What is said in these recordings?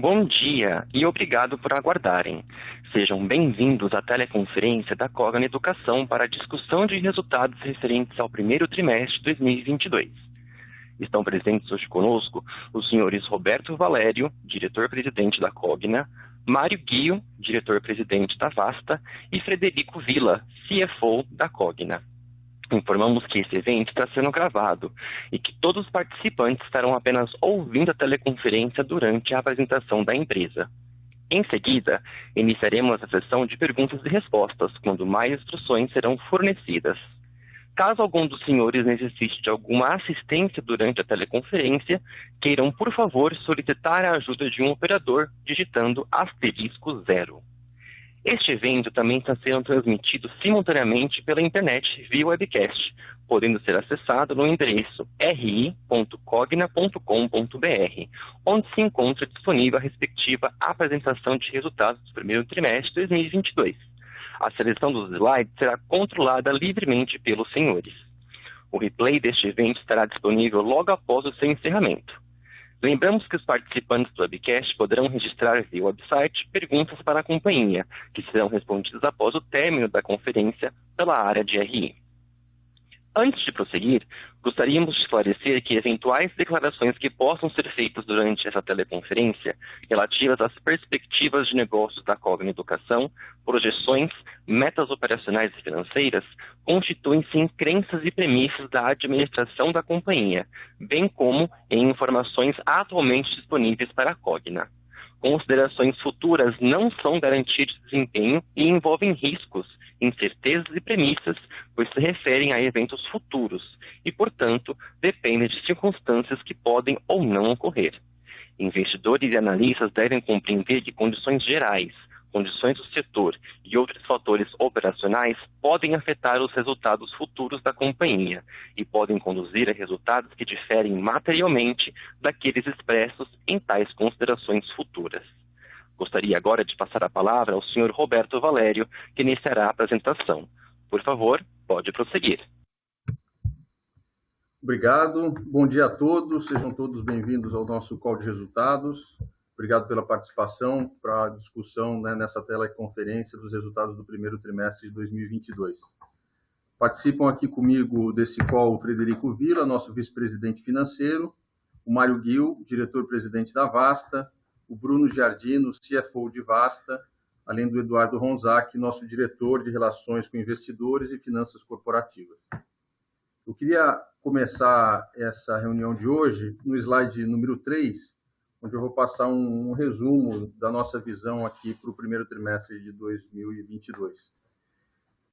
Bom dia e obrigado por aguardarem. Sejam bem-vindos à teleconferência da Cogna Educação para a discussão de resultados referentes ao primeiro trimestre de 2022. Estão presentes hoje conosco os senhores Roberto Valério, diretor-presidente da Cogna, Mário Guio, diretor-presidente da Vasta, e Frederico Villa, CFO da Cogna. Informamos que esse evento está sendo gravado e que todos os participantes estarão apenas ouvindo a teleconferência durante a apresentação da empresa. Em seguida, iniciaremos a sessão de perguntas e respostas, quando mais instruções serão fornecidas. Caso algum dos senhores necessite de alguma assistência durante a teleconferência, queiram, por favor, solicitar a ajuda de um operador digitando *0. Este evento também está sendo transmitido simultaneamente pela internet via webcast, podendo ser acessado no endereço ri.cogna.com.br, onde se encontra disponível a respectiva apresentação de resultados do primeiro trimestre de 2022. A seleção dos slides será controlada livremente pelos senhores. O replay deste evento estará disponível logo após o seu encerramento. Lembramos que os participantes do webcast poderão registrar via website perguntas para a companhia, que serão respondidas após o término da conferência pela área de RI. Antes de prosseguir, gostaríamos de esclarecer que eventuais declarações que possam ser feitas durante essa teleconferência, relativas às perspectivas de negócios da Cogna Educação, projeções, metas operacionais e financeiras, constituem-se em crenças e premissas da administração da companhia, bem como em informações atualmente disponíveis para a Cogna. Considerações futuras não são garantia de desempenho e envolvem riscos, incertezas e premissas, pois se referem a eventos futuros e, portanto, dependem de circunstâncias que podem ou não ocorrer. Investidores e analistas devem compreender que condições gerais, condições do setor e outros fatores operacionais podem afetar os resultados futuros da companhia e podem conduzir a resultados que diferem materialmente daqueles expressos em tais considerações futuras. Gostaria agora de passar a palavra ao senhor Roberto Valério, que iniciará a apresentação. Por favor, pode prosseguir. Obrigado. Bom dia a todos. Sejam todos bem-vindos ao nosso call de resultados. Obrigado pela participação para a discussão nessa teleconferência dos resultados do primeiro trimestre de 2022. Participam aqui comigo desse call o Frederico Villa, nosso vice-presidente financeiro, o Mário Guio, diretor-presidente da Vasta, o Bruno Giardino, CFO de Vasta, além do Eduardo Ronzac, nosso diretor de Relações com Investidores e Finanças Corporativas. Eu queria começar essa reunião de hoje no slide número 3, onde eu vou passar um resumo da nossa visão aqui para o primeiro trimestre de 2022.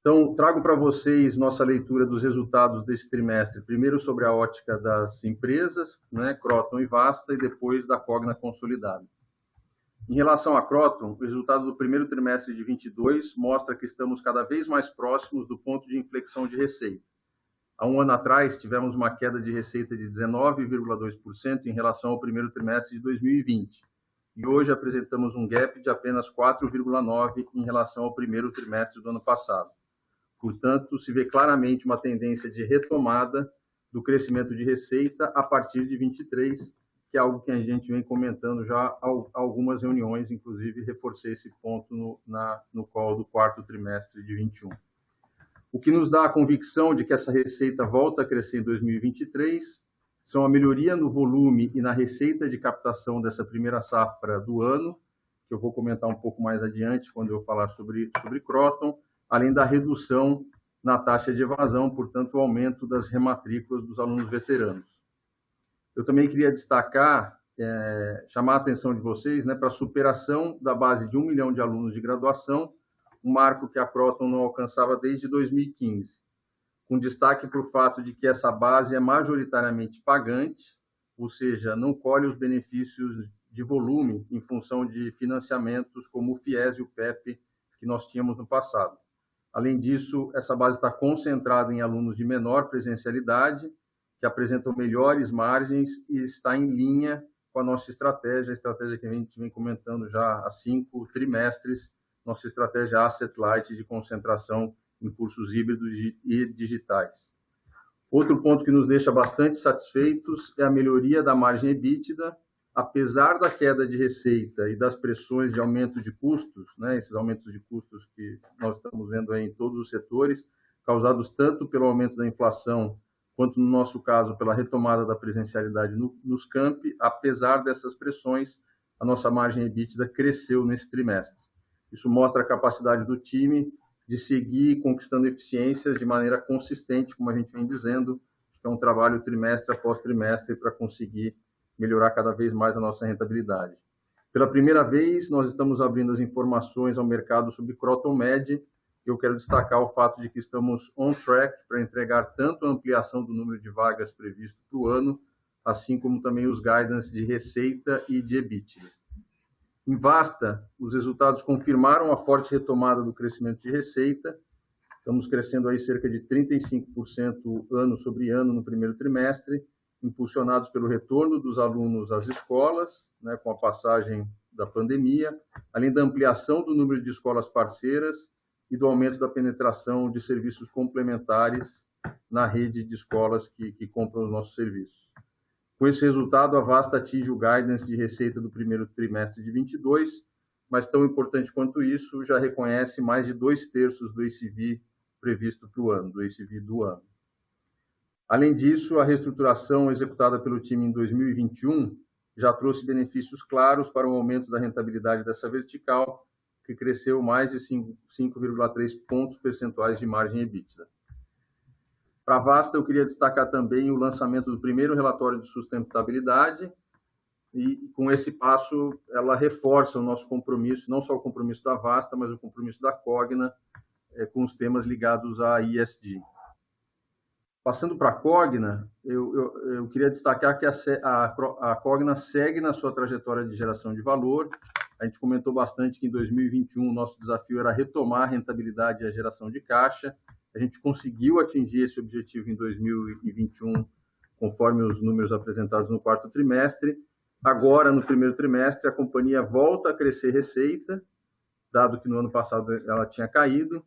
Então, trago para vocês nossa leitura dos resultados desse trimestre, primeiro sobre a ótica das empresas, Kroton e Vasta, e depois da Cogna consolidada. Em relação à Kroton, o resultado do primeiro trimestre de 2022 mostra que estamos cada vez mais próximos do ponto de inflexão de receita. Há um ano atrás, tivemos uma queda de receita de 19,2% em relação ao primeiro trimestre de 2020. E hoje apresentamos um gap de apenas 4,9% em relação ao primeiro trimestre do ano passado. Portanto, se vê claramente uma tendência de retomada do crescimento de receita a partir de 2023, que é algo que a gente vem comentando já há algumas reuniões, inclusive reforcei esse ponto no call do quarto trimestre de 2021. O que nos dá a convicção de que essa receita volta a crescer em 2023 são a melhoria no volume e na receita de captação dessa primeira safra do ano, que eu vou comentar um pouco mais adiante quando eu falar sobre Kroton, além da redução na taxa de evasão, portanto, o aumento das rematrículas dos alunos veteranos. Eu também queria destacar, chamar a atenção de vocês para a superação da base de 1 milhão de alunos de graduação, um marco que a Kroton não alcançava desde 2015, com destaque para o fato de que essa base é majoritariamente pagante, ou seja, não colhe os benefícios de volume em função de financiamentos como o FIES e o PEP que nós tínhamos no passado. Além disso, essa base está concentrada em alunos de menor presencialidade, que apresentam melhores margens e está em linha com a nossa estratégia, a estratégia que a gente vem comentando já há 5 trimestres, nossa estratégia Asset Light de concentração em cursos híbridos e digitais. Outro ponto que nos deixa bastante satisfeitos é a melhoria da margem EBITDA, apesar da queda de receita e das pressões de aumento de custos, né, esses aumentos de custos que nós estamos vendo aí em todos os setores, causados tanto pelo aumento da inflação, quanto, no nosso caso, pela retomada da presencialidade nos campi, apesar dessas pressões, a nossa margem EBITDA cresceu nesse trimestre. Isso mostra a capacidade do time de seguir conquistando eficiências de maneira consistente, como a gente vem dizendo, que é um trabalho trimestre após trimestre para conseguir melhorar cada vez mais a nossa rentabilidade. Pela primeira vez, nós estamos abrindo as informações ao mercado sobre Kroton Med. Eu quero destacar o fato de que estamos on track para entregar tanto a ampliação do número de vagas previsto para o ano, assim como também os guidance de receita e de EBITDA. Em Vasta, os resultados confirmaram a forte retomada do crescimento de receita. Estamos crescendo aí cerca de 35% ano sobre ano no primeiro trimestre, impulsionados pelo retorno dos alunos às escolas, né, com a passagem da pandemia, além da ampliação do número de escolas parceiras e do aumento da penetração de serviços complementares na rede de escolas que compram os nossos serviços. Com esse resultado, a Vasta atinge o guidance de receita do primeiro trimestre de 22, mas tão importante quanto isso, já reconhece mais de 2/3 do ACV previsto para o ano, do ACV do ano. Além disso, a reestruturação executada pelo time em 2021 já trouxe benefícios claros para o aumento da rentabilidade dessa vertical, que cresceu mais de 5,3 pontos percentuais de margem EBITDA. Para a Vasta, eu queria destacar também o lançamento do primeiro relatório de sustentabilidade, e com esse passo ela reforça o nosso compromisso, não só o compromisso da Vasta, mas o compromisso da Cogna com os temas ligados à ESG. Passando para a Cogna, eu queria destacar que a Cogna segue na sua trajetória de geração de valor. A gente comentou bastante que em 2021 o nosso desafio era retomar a rentabilidade e a geração de caixa. A gente conseguiu atingir esse objetivo em 2021, conforme os números apresentados no quarto trimestre. Agora, no primeiro trimestre, a companhia volta a crescer receita, dado que no ano passado ela tinha caído,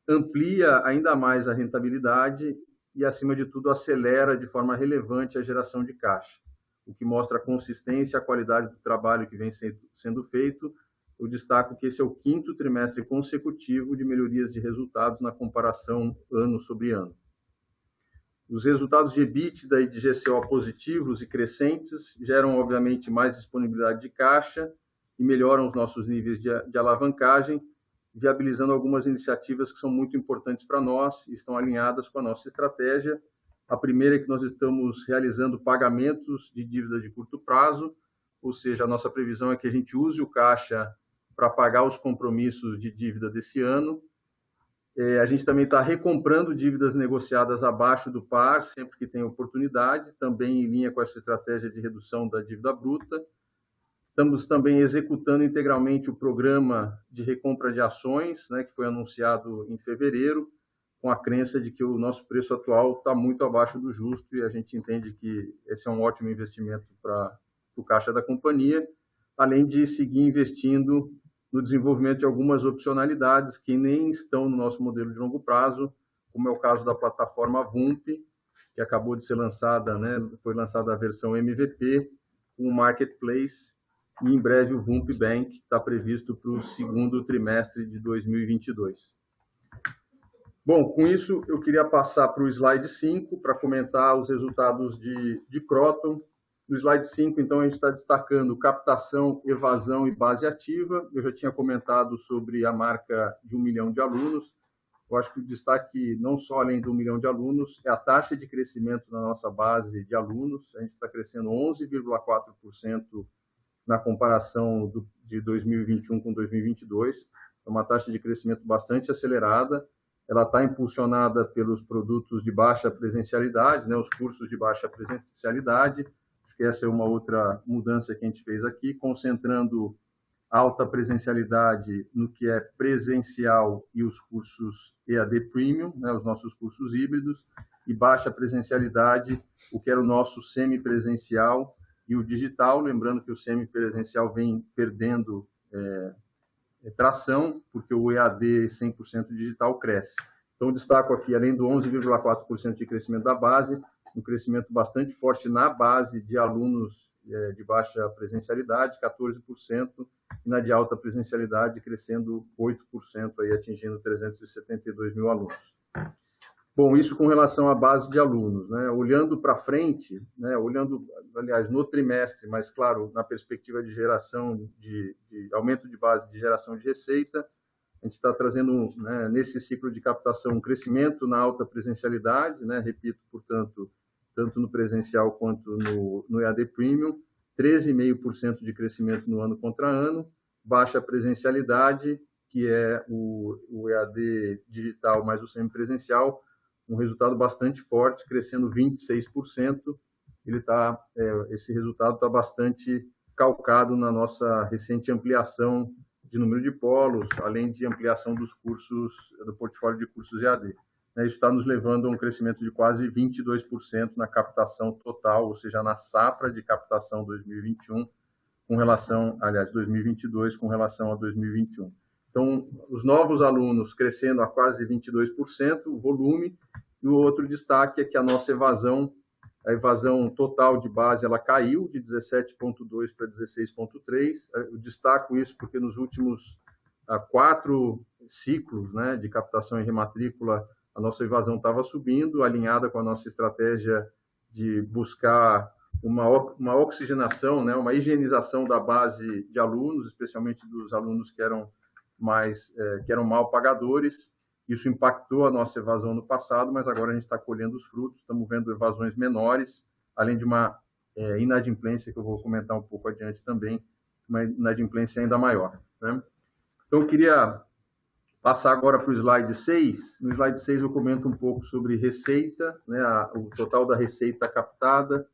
amplia ainda mais a rentabilidade e, acima de tudo, acelera de forma relevante a geração de caixa, o que mostra a consistência e a qualidade do trabalho que vem sendo feito. Eu destaco que esse é o 5º trimestre consecutivo de melhorias de resultados na comparação ano sobre ano. Os resultados de EBITDA e de GCO positivos e crescentes geram, obviamente, mais disponibilidade de caixa e melhoram os nossos níveis de alavancagem, viabilizando algumas iniciativas que são muito importantes para nós e estão alinhadas com a nossa estratégia. A primeira é que nós estamos realizando pagamentos de dívida de curto prazo, ou seja, a nossa previsão é que a gente use o caixa para pagar os compromissos de dívida desse ano. A gente também está recomprando dívidas negociadas abaixo do par, sempre que tem oportunidade, também em linha com essa estratégia de redução da dívida bruta. Estamos também executando integralmente o programa de recompra de ações, né, que foi anunciado em fevereiro, com a crença de que o nosso preço atual está muito abaixo do justo e a gente entende que esse é um ótimo investimento para o caixa da companhia, além de seguir investindo no desenvolvimento de algumas opcionalidades que nem estão no nosso modelo de longo prazo, como é o caso da plataforma VUMP, que acabou de ser lançada, né, foi lançada a versão MVP, um marketplace, e em breve o VUMP Bank está previsto para o segundo trimestre de 2022. Bom, com isso eu queria passar para o slide 5 para comentar os resultados de Kroton. No slide 5, então, a gente está destacando captação, evasão e base ativa. Eu já tinha comentado sobre a marca de 1 milhão de alunos. Eu acho que o destaque, não só além do 1 milhão de alunos, é a taxa de crescimento na nossa base de alunos. A gente está crescendo 11,4% na comparação de 2021 com 2022. É uma taxa de crescimento bastante acelerada. Ela está impulsionada pelos produtos de baixa presencialidade, né, os cursos de baixa presencialidade. Essa é uma outra mudança que a gente fez aqui, concentrando alta presencialidade no que é presencial e os cursos EAD Premium, né, os nossos cursos híbridos, e baixa presencialidade, o que era o nosso semipresencial e o digital, lembrando que o semipresencial vem perdendo tração, porque o EAD 100% digital cresce. Então, destaco aqui, além do 11,4% de crescimento da base, um crescimento bastante forte na base de alunos de baixa presencialidade, 14%, e na de alta presencialidade crescendo 8%, aí, atingindo 372 mil alunos. Bom, isso com relação à base de alunos, né? Olhando para frente, né? Olhando, aliás, no trimestre, mas, claro, na perspectiva de geração, de aumento de base de geração de receita, a gente está trazendo, né, nesse ciclo de captação, um crescimento na alta presencialidade, né? Repito, portanto, tanto no presencial quanto no EAD Premium, 13,5% de crescimento no ano contra ano, baixa presencialidade, que é o EAD digital mais o semipresencial, um resultado bastante forte, crescendo 26%. Esse resultado está bastante calcado na nossa recente ampliação de número de polos, além de ampliação dos cursos, do portfólio de cursos EAD. Isso está nos levando a um crescimento de quase 22% na captação total, ou seja, na safra de captação 2021 com relação, aliás, 2022 com relação a 2021. Então, os novos alunos crescendo a quase 22%, o volume, e o outro destaque é que a nossa evasão, a evasão total de base, ela caiu de 17,2 para 16,3. Eu destaco isso porque nos últimos 4 ciclos, né, de captação e rematrícula, a nossa evasão estava subindo, alinhada com a nossa estratégia de buscar uma oxigenação, né, uma higienização da base de alunos, especialmente dos alunos que eram mal pagadores. Isso impactou a nossa evasão no passado, mas agora a gente está colhendo os frutos, estamos vendo evasões menores, além de uma inadimplência, que eu vou comentar um pouco adiante também, uma inadimplência ainda maior, né? Então, eu queria passar agora para o slide 6. No slide 6 eu comento um pouco sobre receita, né, o total da receita captada,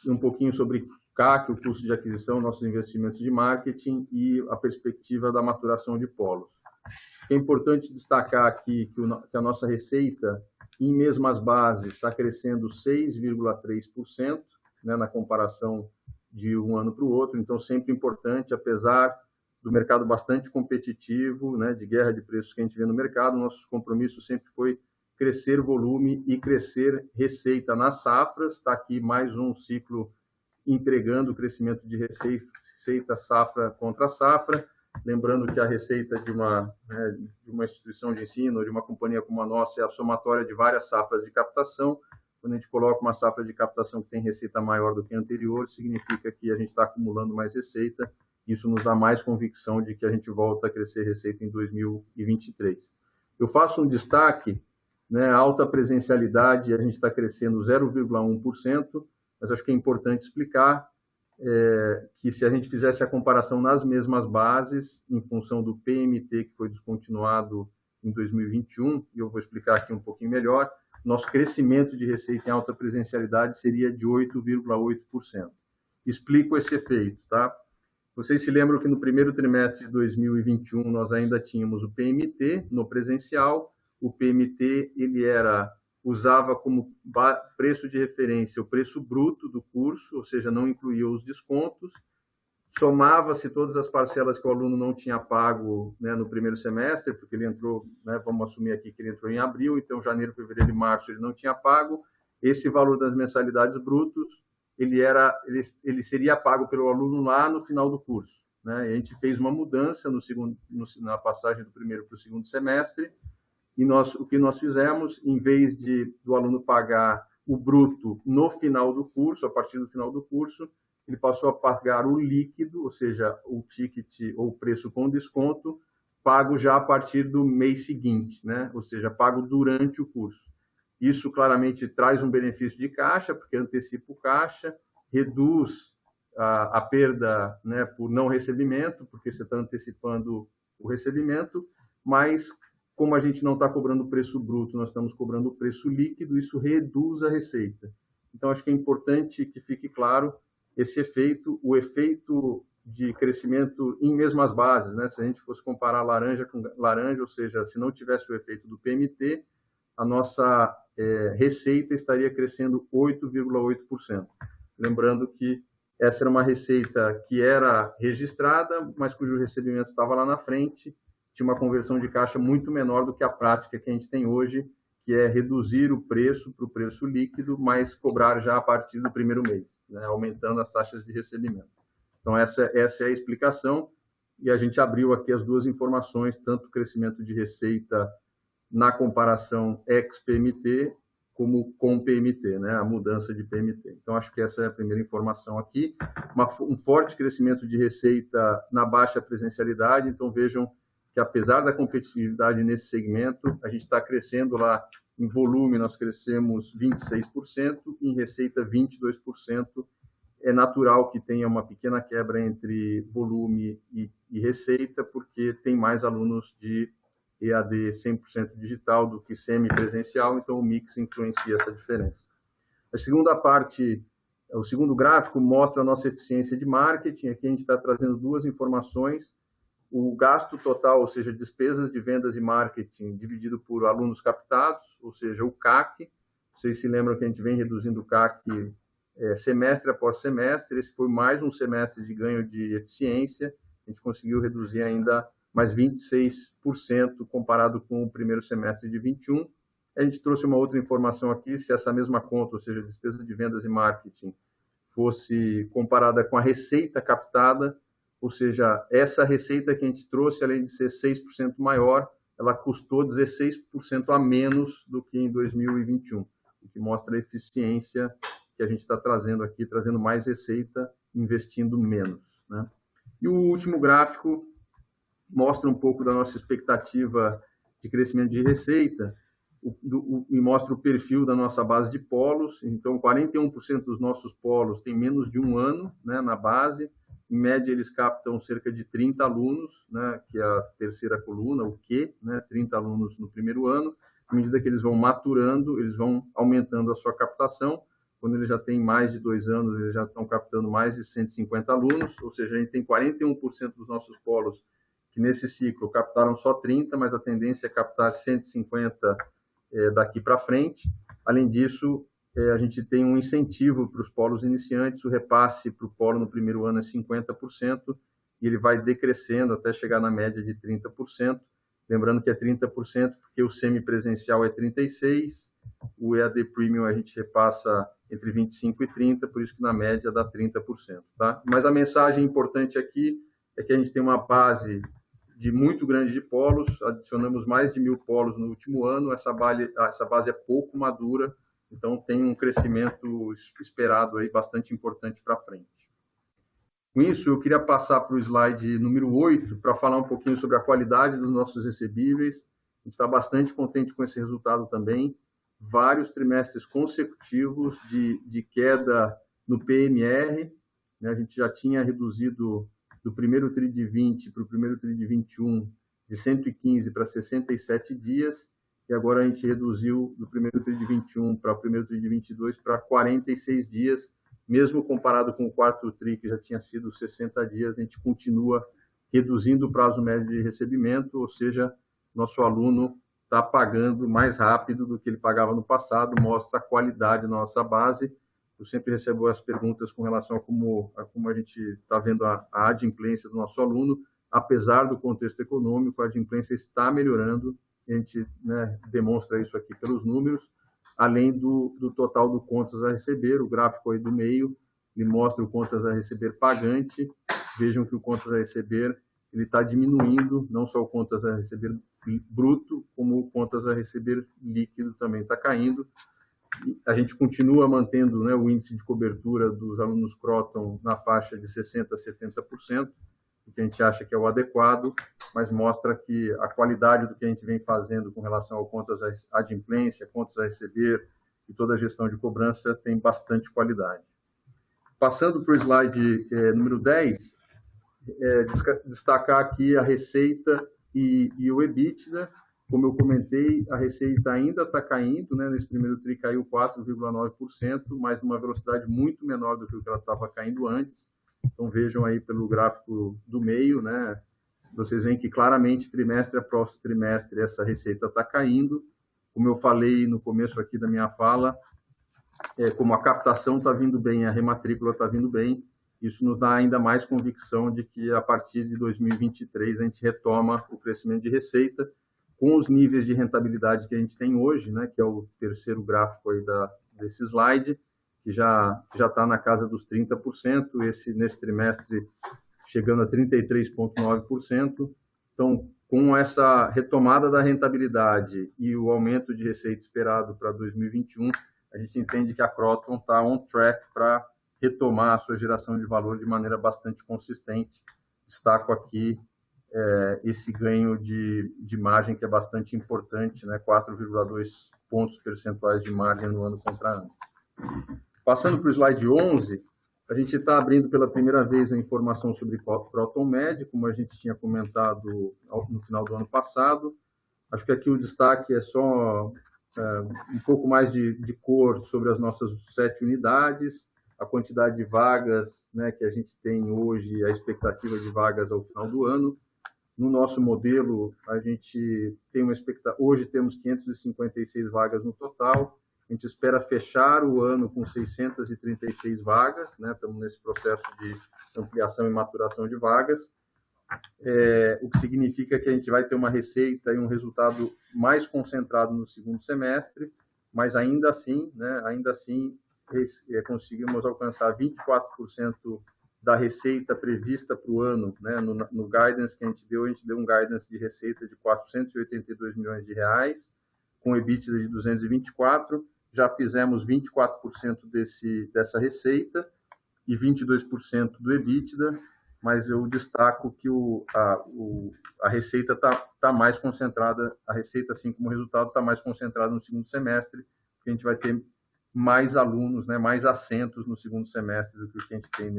um pouquinho sobre CAC, o custo de aquisição, nossos investimentos de marketing e a perspectiva da maturação de polos. É importante destacar aqui que a nossa receita, em mesmas bases, está crescendo 6,3%, né, na comparação de um ano para o outro. Então, sempre importante, apesar do mercado bastante competitivo, né, de guerra de preços que a gente vê no mercado, nosso compromisso sempre foi crescer volume e crescer receita nas safras. Está aqui mais um ciclo entregando o crescimento de receita safra contra safra. Lembrando que a receita de uma instituição de ensino ou de uma companhia como a nossa é a somatória de várias safras de captação. Quando a gente coloca uma safra de captação que tem receita maior do que a anterior, significa que a gente está acumulando mais receita. Isso nos dá mais convicção de que a gente volta a crescer receita em 2023. Eu faço um destaque, né, alta presencialidade, a gente está crescendo 0,1%, mas acho que é importante explicar que se a gente fizesse a comparação nas mesmas bases, em função do PMT que foi descontinuado em 2021, e eu vou explicar aqui um pouquinho melhor, nosso crescimento de receita em alta presencialidade seria de 8,8%. Explico esse efeito, tá? Vocês se lembram que no primeiro trimestre de 2021 nós ainda tínhamos o PMT no presencial. O PMT usava como preço de referência o preço bruto do curso, ou seja, não incluía os descontos. Somava-se todas as parcelas que o aluno não tinha pago, né, no primeiro semestre, porque ele entrou, né, vamos assumir aqui que ele entrou em abril, então janeiro, fevereiro e março ele não tinha pago. Esse valor das mensalidades brutos ele seria pago pelo aluno lá no final do curso, né? E a gente fez uma mudança na passagem do primeiro para o segundo semestre, e o que nós fizemos, em vez do aluno pagar o bruto no final do curso, a partir do final do curso, ele passou a pagar o líquido, ou seja, o ticket ou o preço com desconto, pago já a partir do mês seguinte, né? Ou seja, pago durante o curso. Isso claramente traz um benefício de caixa, porque antecipa o caixa, reduz a perda, né, por não recebimento, porque você está antecipando o recebimento, mas como a gente não está cobrando o preço bruto, nós estamos cobrando o preço líquido, isso reduz a receita. Então, acho que é importante que fique claro esse efeito, o efeito de crescimento em mesmas bases, né? Se a gente fosse comparar laranja com laranja, ou seja, se não tivesse o efeito do PMT, a nossa receita estaria crescendo 8,8%. Lembrando que essa era uma receita que era registrada, mas cujo recebimento estava lá na frente, tinha uma conversão de caixa muito menor do que a prática que a gente tem hoje, que é reduzir o preço para o preço líquido, mas cobrar já a partir do primeiro mês, né, aumentando as taxas de recebimento. Então, essa é a explicação, e a gente abriu aqui as duas informações, tanto o crescimento de receita na comparação ex-PMT, como com PMT, né, a mudança de PMT. Então, acho que essa é a primeira informação aqui. Um forte crescimento de receita na baixa presencialidade, então vejam que apesar da competitividade nesse segmento, a gente está crescendo lá em volume, nós crescemos 26%, em receita 22%. É natural que tenha uma pequena quebra entre volume e receita, porque tem mais alunos de EAD 100% digital do que semipresencial, então o mix influencia essa diferença. A segunda parte, o segundo gráfico, mostra a nossa eficiência de marketing. Aqui a gente está trazendo duas informações. O gasto total, ou seja, despesas de vendas e marketing, dividido por alunos captados, ou seja, o CAC. Vocês se lembram que a gente vem reduzindo o CAC semestre após semestre. Esse foi mais um semestre de ganho de eficiência. A gente conseguiu reduzir ainda mais 26% comparado com o primeiro semestre de 21. A gente trouxe uma outra informação aqui, se essa mesma conta, ou seja, despesa de vendas e marketing, fosse comparada com a receita captada, ou seja, essa receita que a gente trouxe, além de ser 6% maior, ela custou 16% a menos do que em 2021, o que mostra a eficiência que a gente está trazendo aqui, trazendo mais receita, investindo menos, né? E o último gráfico mostra um pouco da nossa expectativa de crescimento de receita e mostra o perfil da nossa base de polos. Então, 41% dos nossos polos têm menos de um ano, né, na base. Em média, eles captam cerca de 30 alunos, né, que é a terceira coluna, o Q, né, 30 alunos no primeiro ano. À medida que eles vão maturando, eles vão aumentando a sua captação. Quando eles já têm mais de 2 anos, eles já estão captando mais de 150 alunos, ou seja, a gente tem 41% dos nossos polos que nesse ciclo captaram só 30, mas a tendência é captar 150 daqui para frente. Além disso, a gente tem um incentivo para os polos iniciantes, o repasse para o polo no primeiro ano é 50%, e ele vai decrescendo até chegar na média de 30%, lembrando que é 30% porque o semipresencial é 36%, o EAD Premium a gente repassa entre 25% e 30%, por isso que na média dá 30%. Tá? Mas a mensagem importante aqui é que a gente tem uma base de muito grande de polos, adicionamos mais de 1.000 polos no último ano, essa base é pouco madura, então tem um crescimento esperado aí bastante importante para frente. Com isso, eu queria passar para o slide número 8, para falar um pouquinho sobre a qualidade dos nossos recebíveis. A gente está bastante contente com esse resultado também. Vários trimestres consecutivos de queda no PMR, né? A gente já tinha reduzido do primeiro TRI de 20 para o primeiro TRI de 21, de 115 para 67 dias, e agora a gente reduziu do primeiro TRI de 21 para o primeiro TRI de 22 para 46 dias, mesmo comparado com o quarto TRI, que já tinha sido 60 dias, a gente continua reduzindo o prazo médio de recebimento, ou seja, nosso aluno está pagando mais rápido do que ele pagava no passado, mostra a qualidade da nossa base. Eu sempre recebo as perguntas com relação a como a gente está vendo a adimplência do nosso aluno. Apesar do contexto econômico, a adimplência está melhorando. A gente, né, demonstra isso aqui pelos números, além do total do contas a receber. O gráfico aí do meio, ele mostra o contas a receber pagante. Vejam que o contas a receber ele está diminuindo, não só o contas a receber bruto, como o contas a receber líquido também está caindo. A gente continua mantendo, né, o índice de cobertura dos alunos Croton na faixa de 60% a 70%, o que a gente acha que é o adequado, mas mostra que a qualidade do que a gente vem fazendo com relação ao contas à adimplência, contas a receber e toda a gestão de cobrança tem bastante qualidade. Passando para o slide número 10, destacar aqui a receita e o EBITDA. Como eu comentei, a receita ainda está caindo, né? Nesse primeiro TRI caiu 4,9%, mas numa velocidade muito menor do que ela estava caindo antes. Então, vejam aí pelo gráfico do meio, né? Vocês veem que claramente, trimestre após trimestre, essa receita está caindo. Como eu falei no começo aqui da minha fala, como a captação está vindo bem, a rematrícula está vindo bem, isso nos dá ainda mais convicção de que, a partir de 2023, a gente retoma o crescimento de receita. com os níveis de rentabilidade que a gente tem hoje, né, que é o terceiro gráfico aí desse slide, que já está na casa dos 30%, nesse trimestre chegando a 33,9%. Então, com essa retomada da rentabilidade e o aumento de receita esperado para 2021, a gente entende que a Kroton está on track para retomar a sua geração de valor de maneira bastante consistente. Destaco aqui esse ganho de margem que é bastante importante, né? 4,2 pontos percentuais de margem no ano contra ano. Passando para o slide 11, a gente está abrindo pela primeira vez a informação sobre Kroton Med, como a gente tinha comentado no final do ano passado. Acho que aqui o destaque é só um pouco mais de cor sobre as nossas 7 unidades, a quantidade de vagas, né, que a gente tem hoje, a expectativa de vagas ao final do ano. No nosso modelo, a gente tem hoje temos 556 vagas no total. A gente espera fechar o ano com 636 vagas, né? Estamos nesse processo de ampliação e maturação de vagas, o que significa que a gente vai ter uma receita e um resultado mais concentrado no segundo semestre, mas ainda assim conseguimos alcançar 24% da receita prevista para o ano, né? No guidance que a gente deu um guidance de receita de 482 milhões de reais, com EBITDA de 224. Já fizemos 24% dessa receita e 22% do EBITDA, mas eu destaco que a receita está mais concentrada, a receita, assim como o resultado, está mais concentrada no segundo semestre, porque a gente vai ter mais alunos, né, mais assentos no segundo semestre do que o que a gente tem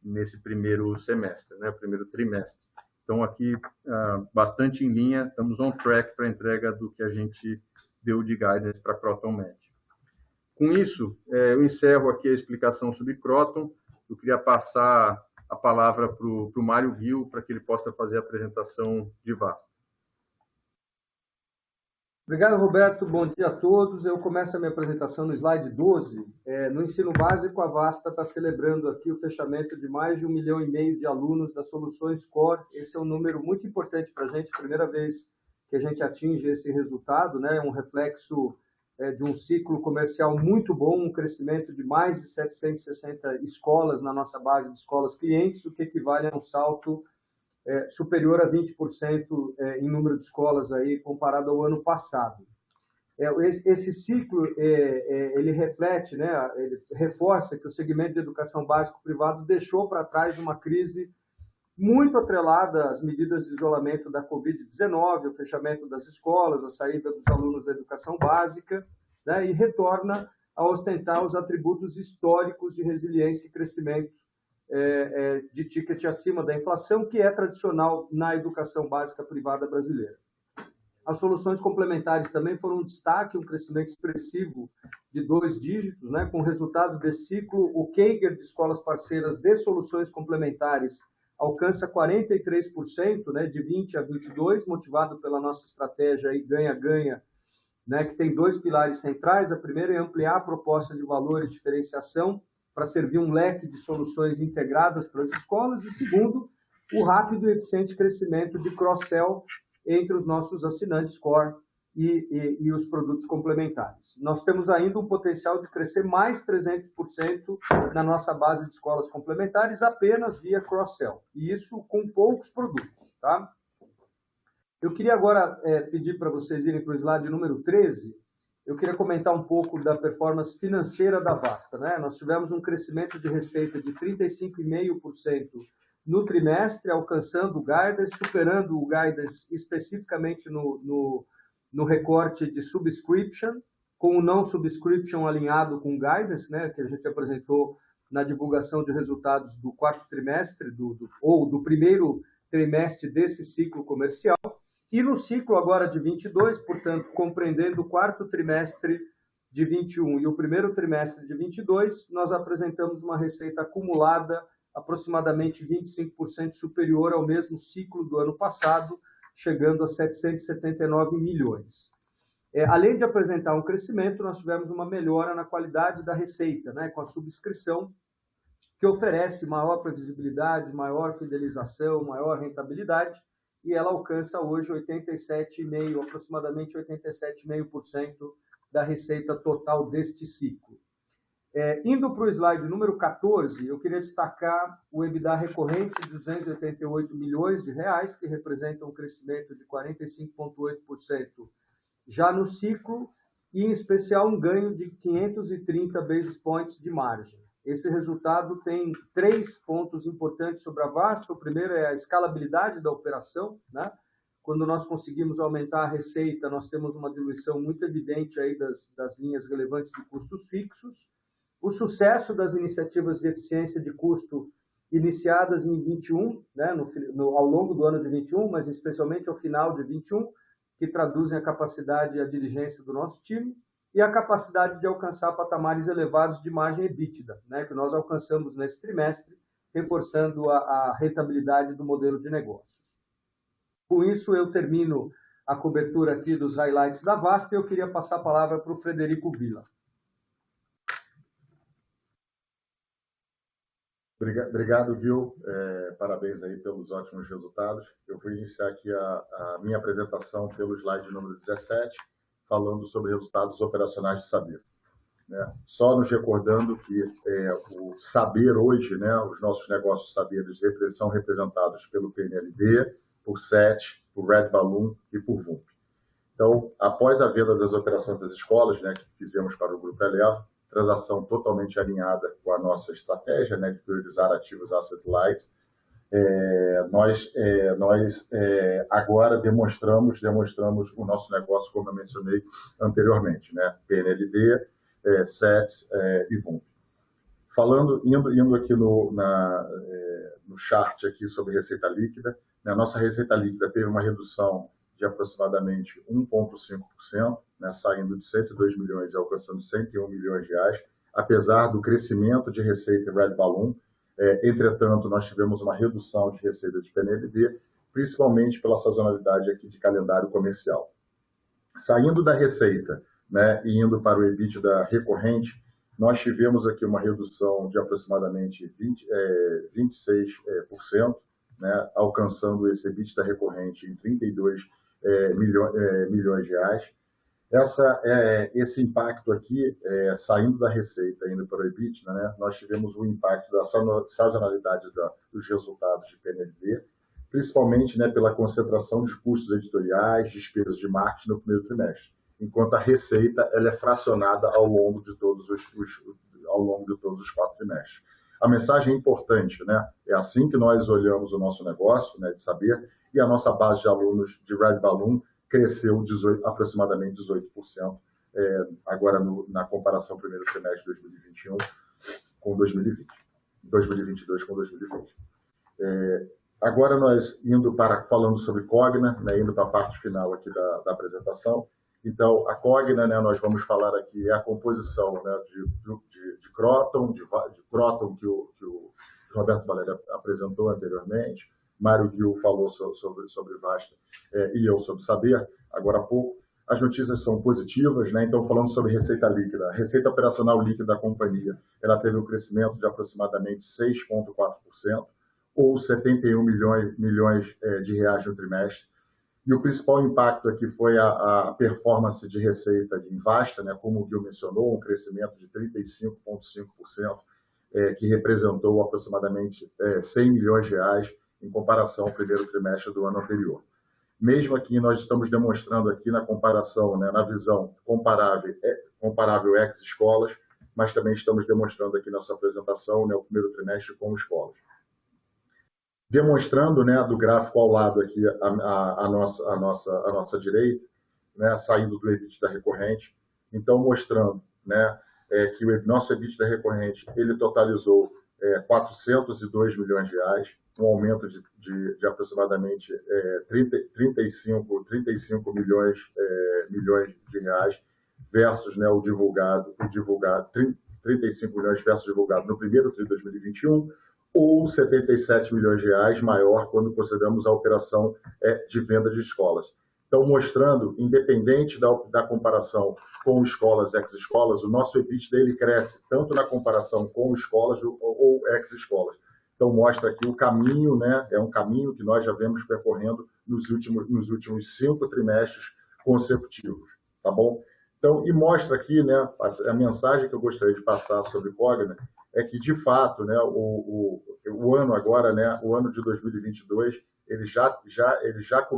nesse primeiro semestre, né, primeiro trimestre. Então, aqui, bastante em linha, estamos on track para a entrega do que a gente deu de guidance para a Kroton Med. Com isso, eu encerro aqui a explicação sobre Kroton. Eu queria passar a palavra para o Mário Ghio, para que ele possa fazer a apresentação de Vasta. Obrigado, Roberto. Bom dia a todos. Eu começo a minha apresentação no slide 12. No ensino básico, a Vasta está celebrando aqui o fechamento de mais de 1,5 milhão de alunos das soluções Core. Esse é um número muito importante para a gente, primeira vez que a gente atinge esse resultado, né? Um reflexo de um ciclo comercial muito bom, um crescimento de mais de 760 escolas na nossa base de escolas clientes, o que equivale a um salto superior a 20% em número de escolas aí comparado ao ano passado. Esse ciclo ele reflete, né, ele reforça que o segmento de educação básico privado deixou para trás uma crise muito atrelada às medidas de isolamento da Covid-19, o fechamento das escolas, a saída dos alunos da educação básica, né, e retorna a ostentar os atributos históricos de resiliência e crescimento de ticket acima da inflação, que é tradicional na educação básica privada brasileira. As soluções complementares também foram um destaque, um crescimento expressivo de 2 dígitos, né? Com o resultado desse ciclo, o CAGR de escolas parceiras de soluções complementares alcança 43%, né, de 20 a 22, motivado pela nossa estratégia aí ganha-ganha, né, que tem 2 pilares centrais. A primeira é ampliar a proposta de valor e diferenciação para servir um leque de soluções integradas para as escolas, e segundo, o rápido e eficiente crescimento de cross-sell entre os nossos assinantes Core e os produtos complementares. Nós temos ainda um potencial de crescer mais 300% na nossa base de escolas complementares apenas via cross-sell, e isso com poucos produtos, tá? Eu queria agora pedir para vocês irem para o slide número 13. Eu queria comentar um pouco da performance financeira da Vasta, né? Nós tivemos um crescimento de receita de 35,5% no trimestre, alcançando o guidance, superando o guidance especificamente no recorte de subscription, com o não subscription alinhado com o guidance, né, que a gente apresentou na divulgação de resultados do quarto trimestre, ou do primeiro trimestre desse ciclo comercial. E no ciclo agora de 22, portanto, compreendendo o quarto trimestre de 21 e o primeiro trimestre de 22, nós apresentamos uma receita acumulada aproximadamente 25% superior ao mesmo ciclo do ano passado, chegando a 779 milhões. Além de apresentar um crescimento, nós tivemos uma melhora na qualidade da receita, né, com a subscrição, que oferece maior previsibilidade, maior fidelização, maior rentabilidade, e ela alcança hoje 87,5%, aproximadamente 87,5% da receita total deste ciclo. Indo para o slide número 14, eu queria destacar o EBITDA recorrente de 288 milhões de reais, que representa um crescimento de 45,8% já no ciclo, e em especial um ganho de 530 basis points de margem. Esse resultado tem 3 pontos importantes sobre a Vasta. O primeiro é a escalabilidade da operação, né? Quando nós conseguimos aumentar a receita, nós temos uma diluição muito evidente aí das linhas relevantes de custos fixos. O sucesso das iniciativas de eficiência de custo iniciadas em 21, né, ao longo do ano de 21, mas especialmente ao final de 21, que traduzem a capacidade e a diligência do nosso time, e a capacidade de alcançar patamares elevados de margem EBITDA, né, que nós alcançamos nesse trimestre, reforçando a rentabilidade do modelo de negócios. Com isso, eu termino a cobertura aqui dos highlights da Vasta e eu queria passar a palavra para o Frederico Villa. Obrigado, Gil. Parabéns aí pelos ótimos resultados. Eu vou iniciar aqui a minha apresentação pelo slide número 17, falando sobre resultados operacionais de Saber. Só nos recordando que o Saber hoje, né, os nossos negócios Saberes são representados pelo PNLD, por SET, por Red Balloon e por VUMP. Então, após a venda das operações das escolas, né, que fizemos para o Grupo Eleva, transação totalmente alinhada com a nossa estratégia, né, de priorizar ativos asset light, nós agora demonstramos o nosso negócio, como eu mencionei anteriormente, né, PNLD, SET e VUMP. Indo aqui no chart aqui sobre receita líquida, né, a nossa receita líquida teve uma redução de aproximadamente 1,5%, né, saindo de 102 milhões e alcançando 101 milhões de reais, apesar do crescimento de receita Red Balloon. Entretanto, nós tivemos uma redução de receita de PNLD, principalmente pela sazonalidade aqui de calendário comercial. Saindo da receita, né, e indo para o EBITDA recorrente, nós tivemos aqui uma redução de aproximadamente 26%, né, alcançando esse EBITDA recorrente em 32 milhões de reais. Esse impacto aqui, saindo da receita e indo para o EBITDA, né, nós tivemos o impacto da sazonalidade dos resultados de PNLD, principalmente, né, pela concentração de custos editoriais, despesas de marketing no primeiro trimestre, enquanto a receita ela é fracionada ao longo de todos os 4 trimestres. A mensagem é importante, né? É assim que nós olhamos o nosso negócio, né, de Saber, e a nossa base de alunos de Red Balloon cresceu aproximadamente 18%, agora na comparação primeiro trimestre de 2021 com 2020, 2022 com 2020. Agora nós falando sobre Cogna, né, indo para a parte final aqui da apresentação. Então, a Cogna, né, nós vamos falar aqui, a composição, né, de Croton, que o Roberto Valério apresentou anteriormente, Mário Gil falou sobre Vasta e eu sobre Saber, agora há pouco. As notícias são positivas, né? Então, falando sobre receita líquida, a receita operacional líquida da companhia, ela teve um crescimento de aproximadamente 6,4%, ou 71 milhões de reais no trimestre. E o principal impacto aqui foi a performance de receita de Vasta, né? Como o Gil mencionou, um crescimento de 35,5%, que representou aproximadamente 100 milhões de reais em comparação ao primeiro trimestre do ano anterior. Mesmo aqui, nós estamos demonstrando aqui na comparação, né, na visão comparável ex-escolas, mas também estamos demonstrando aqui nossa apresentação, né, o primeiro trimestre com escolas. Demonstrando, né, do gráfico ao lado aqui, a nossa direita, né, saindo do EBITDA recorrente, então mostrando, né, que o nosso EBITDA recorrente ele totalizou 402 milhões de reais, um aumento de aproximadamente 35 milhões de reais, versus, né, o divulgado 35 milhões versus divulgado no primeiro TRI de 2021, ou 77 milhões de reais maior quando consideramos a operação de venda de escolas. Então, mostrando, independente da comparação com escolas, ex-escolas, o nosso EBITDA ele cresce tanto na comparação com escolas ou ex-escolas. Então, mostra aqui o caminho, né? É um caminho que nós já vemos percorrendo nos últimos 5 trimestres consecutivos, tá bom? Então, e mostra aqui, né, a mensagem que eu gostaria de passar sobre Cogna é que, de fato, né, o ano agora, né, o ano de 2022,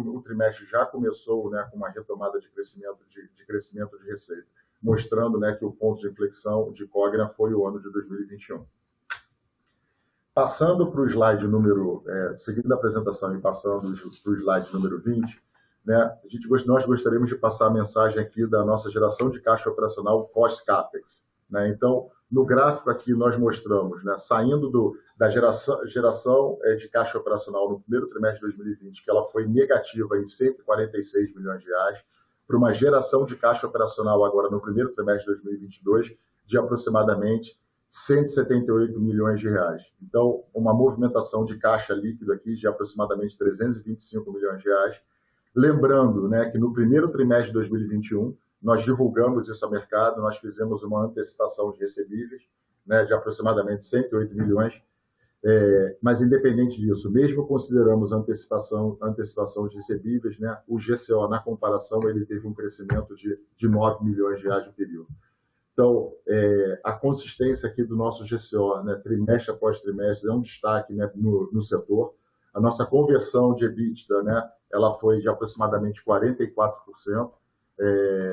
o trimestre já começou, né, com uma retomada de crescimento de receita, mostrando, né, que o ponto de inflexão de Cogna foi o ano de 2021. Passando para o slide seguindo a apresentação e passando para o slide número 20, né, nós gostaríamos de passar a mensagem aqui da nossa geração de caixa operacional pós-CAPEX. Né? Então, no gráfico aqui nós mostramos, né, saindo da geração de caixa operacional no primeiro trimestre de 2020, que ela foi negativa em 146 milhões de reais, para uma geração de caixa operacional agora no primeiro trimestre de 2022 de aproximadamente 178 milhões de reais. Então, uma movimentação de caixa líquido aqui de aproximadamente 325 milhões de reais. Lembrando, né, que no primeiro trimestre de 2021, nós divulgamos isso ao mercado, nós fizemos uma antecipação de recebíveis, né, de aproximadamente 108 milhões, mas independente disso, mesmo consideramos a antecipação de recebíveis, né, o GCO, na comparação, ele teve um crescimento de 9 milhões de reais no período. Então, a consistência aqui do nosso GCO, né, trimestre após trimestre, é um destaque, né, no setor. A nossa conversão de EBITDA, né, ela foi de aproximadamente 44%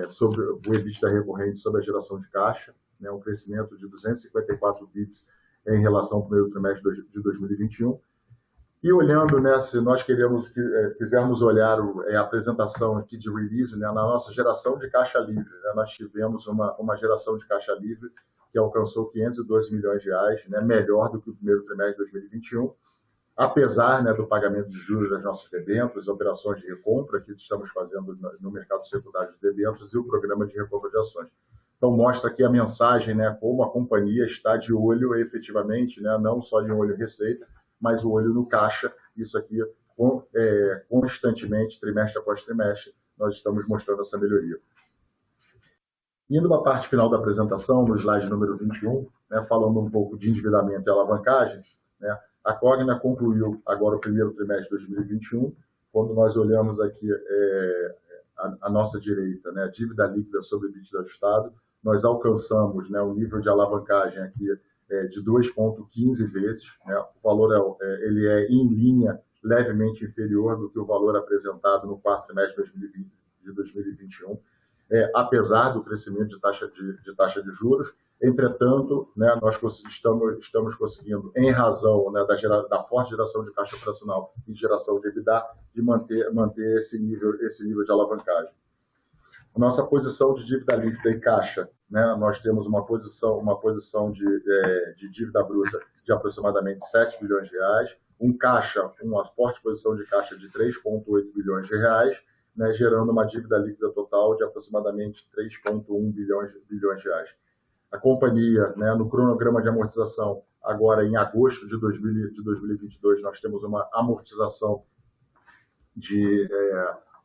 sobre o EBITDA recorrente sobre a geração de caixa, né, um crescimento de 254 bips em relação ao primeiro trimestre de 2021. E olhando, né, se nós quisermos olhar a apresentação aqui de release, né, na nossa geração de caixa livre, né, nós tivemos uma geração de caixa livre que alcançou 512 milhões de reais, né, melhor do que o primeiro trimestre de 2021, apesar, né, do pagamento de juros das nossas debêntures, operações de recompra que estamos fazendo no mercado secundário de debêntures e o programa de recompra de ações. Então, mostra aqui a mensagem, né, como a companhia está de olho efetivamente, né, não só de olho em receita, mas o olho no caixa. Isso aqui, constantemente, trimestre após trimestre, nós estamos mostrando essa melhoria. Indo para a parte final da apresentação, no slide número 21, né, falando um pouco de endividamento e alavancagem, né, a Cogna concluiu agora o primeiro trimestre de 2021, quando nós olhamos aqui a nossa direita, né, a dívida líquida sobre o EBITDA ajustado, nós alcançamos, né, um nível de alavancagem aqui de 2,15 vezes. Né, o valor ele é em linha levemente inferior do que o valor apresentado no quarto trimestre de 2021, apesar do crescimento de taxa de juros. Entretanto, né, nós estamos conseguindo, em razão, né, da forte geração de caixa operacional e geração de EBITDA, de manter esse nível de alavancagem. A nossa posição de dívida líquida e caixa, né, nós temos uma posição de dívida bruta de aproximadamente 7 bilhões de reais, uma forte posição de caixa de 3,8 bilhões de reais, né, gerando uma dívida líquida total de aproximadamente 3,1 bilhões de reais. A companhia, né, no cronograma de amortização, agora em agosto de 2022, nós temos uma amortização de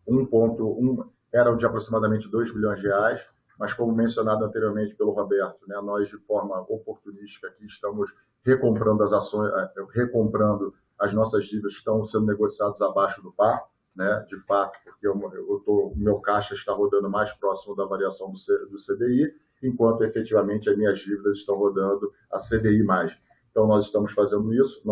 1,1, eram de aproximadamente 2 bilhões de reais, mas como mencionado anteriormente pelo Roberto, né, nós de forma oportunística aqui estamos recomprando as ações, recomprando as nossas dívidas que estão sendo negociadas abaixo do par, né, de fato, porque o meu caixa está rodando mais próximo da variação do CDI, enquanto efetivamente as minhas dívidas estão rodando a CDI+. Então nós estamos fazendo isso,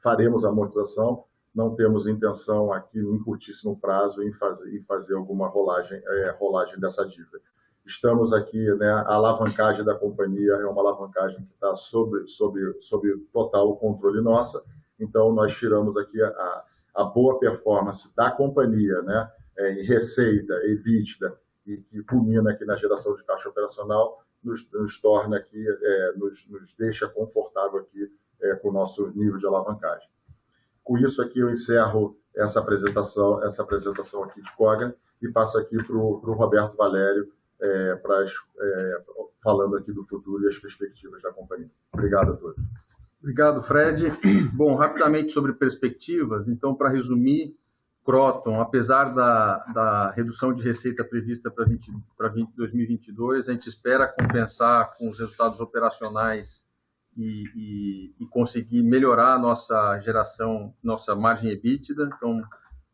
faremos a amortização, não temos intenção aqui, em curtíssimo prazo, em fazer alguma rolagem dessa dívida. Estamos aqui, né, a alavancagem da companhia é uma alavancagem que está sob total controle nossa, então nós tiramos aqui a boa performance da companhia, né, em receita, EBITDA, e que culmina aqui na geração de caixa operacional, nos torna aqui, nos deixa confortável aqui com o nosso nível de alavancagem. Com isso aqui eu encerro essa apresentação aqui de Cogna e passo aqui para o Roberto Valério, falando aqui do futuro e as perspectivas da companhia. Obrigado a todos. Obrigado, Fred. Bom, rapidamente sobre perspectivas. Então, para resumir, Kroton, apesar da redução de receita prevista para 2022, a gente espera compensar com os resultados operacionais e conseguir melhorar a nossa geração, nossa margem EBITDA. Então,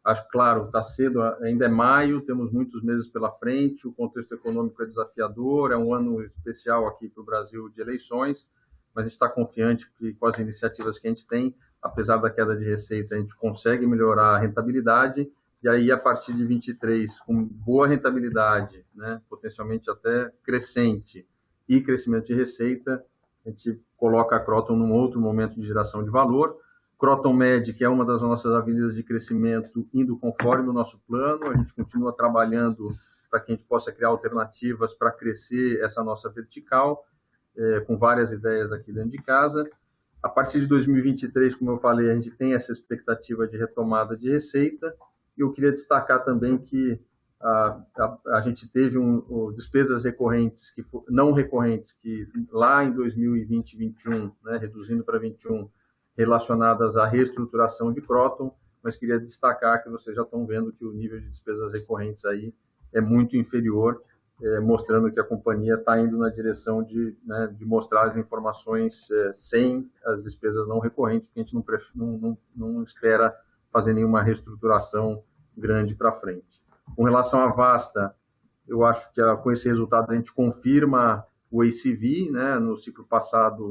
acho claro, está cedo, ainda é maio, temos muitos meses pela frente, o contexto econômico é desafiador, é um ano especial aqui para o Brasil de eleições, mas a gente está confiante que com as iniciativas que a gente tem, apesar da queda de receita, a gente consegue melhorar a rentabilidade, e aí a partir de 23, com boa rentabilidade, né, potencialmente até crescente, e crescimento de receita, a gente coloca a Kroton num outro momento de geração de valor. Kroton Med, que é uma das nossas avenidas de crescimento, indo conforme o nosso plano, a gente continua trabalhando para que a gente possa criar alternativas para crescer essa nossa vertical, com várias ideias aqui dentro de casa. A partir de 2023, como eu falei, a gente tem essa expectativa de retomada de receita, e eu queria destacar também que a gente teve despesas recorrentes, não recorrentes, que lá em 2020 e 2021, né, reduzindo para 2021, relacionadas à reestruturação de Kroton, mas queria destacar que vocês já estão vendo que o nível de despesas recorrentes aí é muito inferior, mostrando que a companhia está indo na direção de mostrar as informações sem as despesas não recorrentes, porque a gente não espera fazer nenhuma reestruturação grande para frente. Com relação à Vasta, eu acho que com esse resultado a gente confirma o ACV, né? No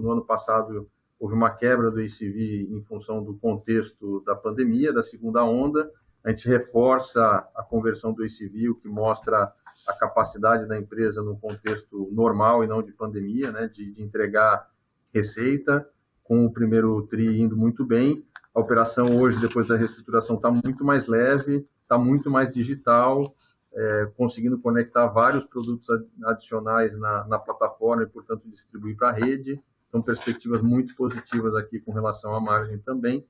ano passado, houve uma quebra do ACV em função do contexto da pandemia, da segunda onda. A gente reforça a conversão do ACV, o que mostra a capacidade da empresa no contexto normal e não de pandemia, né? De entregar receita, com o primeiro TRI indo muito bem. A operação hoje, depois da reestruturação, está muito mais leve, está muito mais digital, conseguindo conectar vários produtos adicionais na plataforma e, portanto, distribuir para a rede. Então, perspectivas muito positivas aqui com relação à margem também.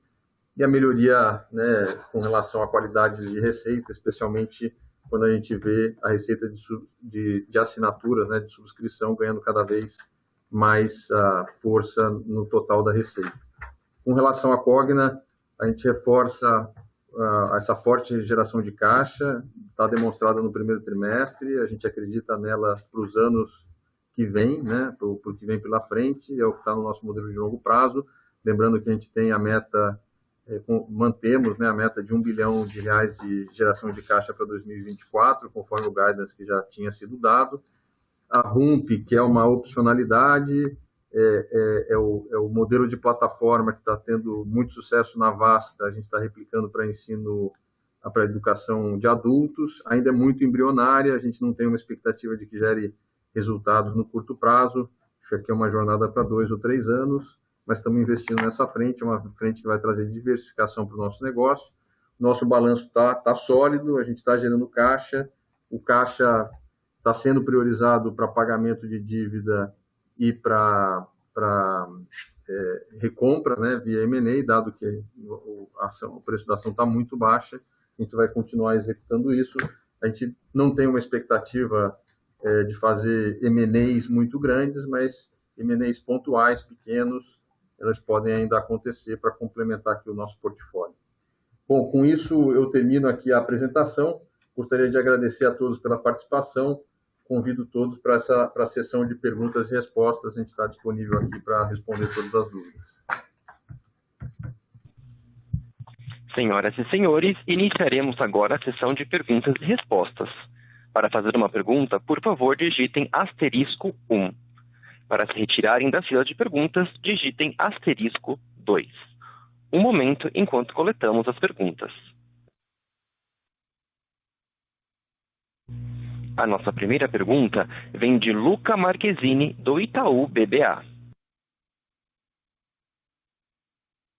E a melhoria, né, com relação à qualidade de receita, especialmente quando a gente vê a receita de assinatura, né, de subscrição, ganhando cada vez mais força no total da receita. Com relação à Cogna, a gente reforça essa forte geração de caixa, está demonstrada no primeiro trimestre, a gente acredita nela para os anos que vem, né, para o que vem pela frente, é o que está no nosso modelo de longo prazo. Lembrando que a gente tem a meta, mantemos, né, a meta de R$1 bilhão de geração de caixa para 2024, conforme o guidance que já tinha sido dado. A RUMP, que é uma opcionalidade, é o modelo de plataforma que está tendo muito sucesso na Vasta, a gente está replicando para ensino, para educação de adultos, ainda é muito embrionária, a gente não tem uma expectativa de que gere resultados no curto prazo, acho que aqui é uma jornada para 2 ou 3 anos, mas estamos investindo nessa frente, é uma frente que vai trazer diversificação para o nosso negócio. Nosso balanço está sólido, a gente está gerando caixa, o caixa está sendo priorizado para pagamento de dívida e para recompra, né, via M&A, dado que o preço da ação está muito baixa, a gente vai continuar executando isso. A gente não tem uma expectativa de fazer M&As muito grandes, mas M&As pontuais, pequenos, elas podem ainda acontecer para complementar aqui o nosso portfólio. Bom, com isso eu termino aqui a apresentação. Gostaria de agradecer a todos pela participação. Convido todos para a sessão de perguntas e respostas. A gente está disponível aqui para responder todas as dúvidas. Senhoras e senhores, iniciaremos agora a sessão de perguntas e respostas. Para fazer uma pergunta, por favor, digitem *1. Para se retirarem da fila de perguntas, digitem *2. Um momento enquanto coletamos as perguntas. A nossa primeira pergunta vem de Luca Marquezini, do Itaú BBA.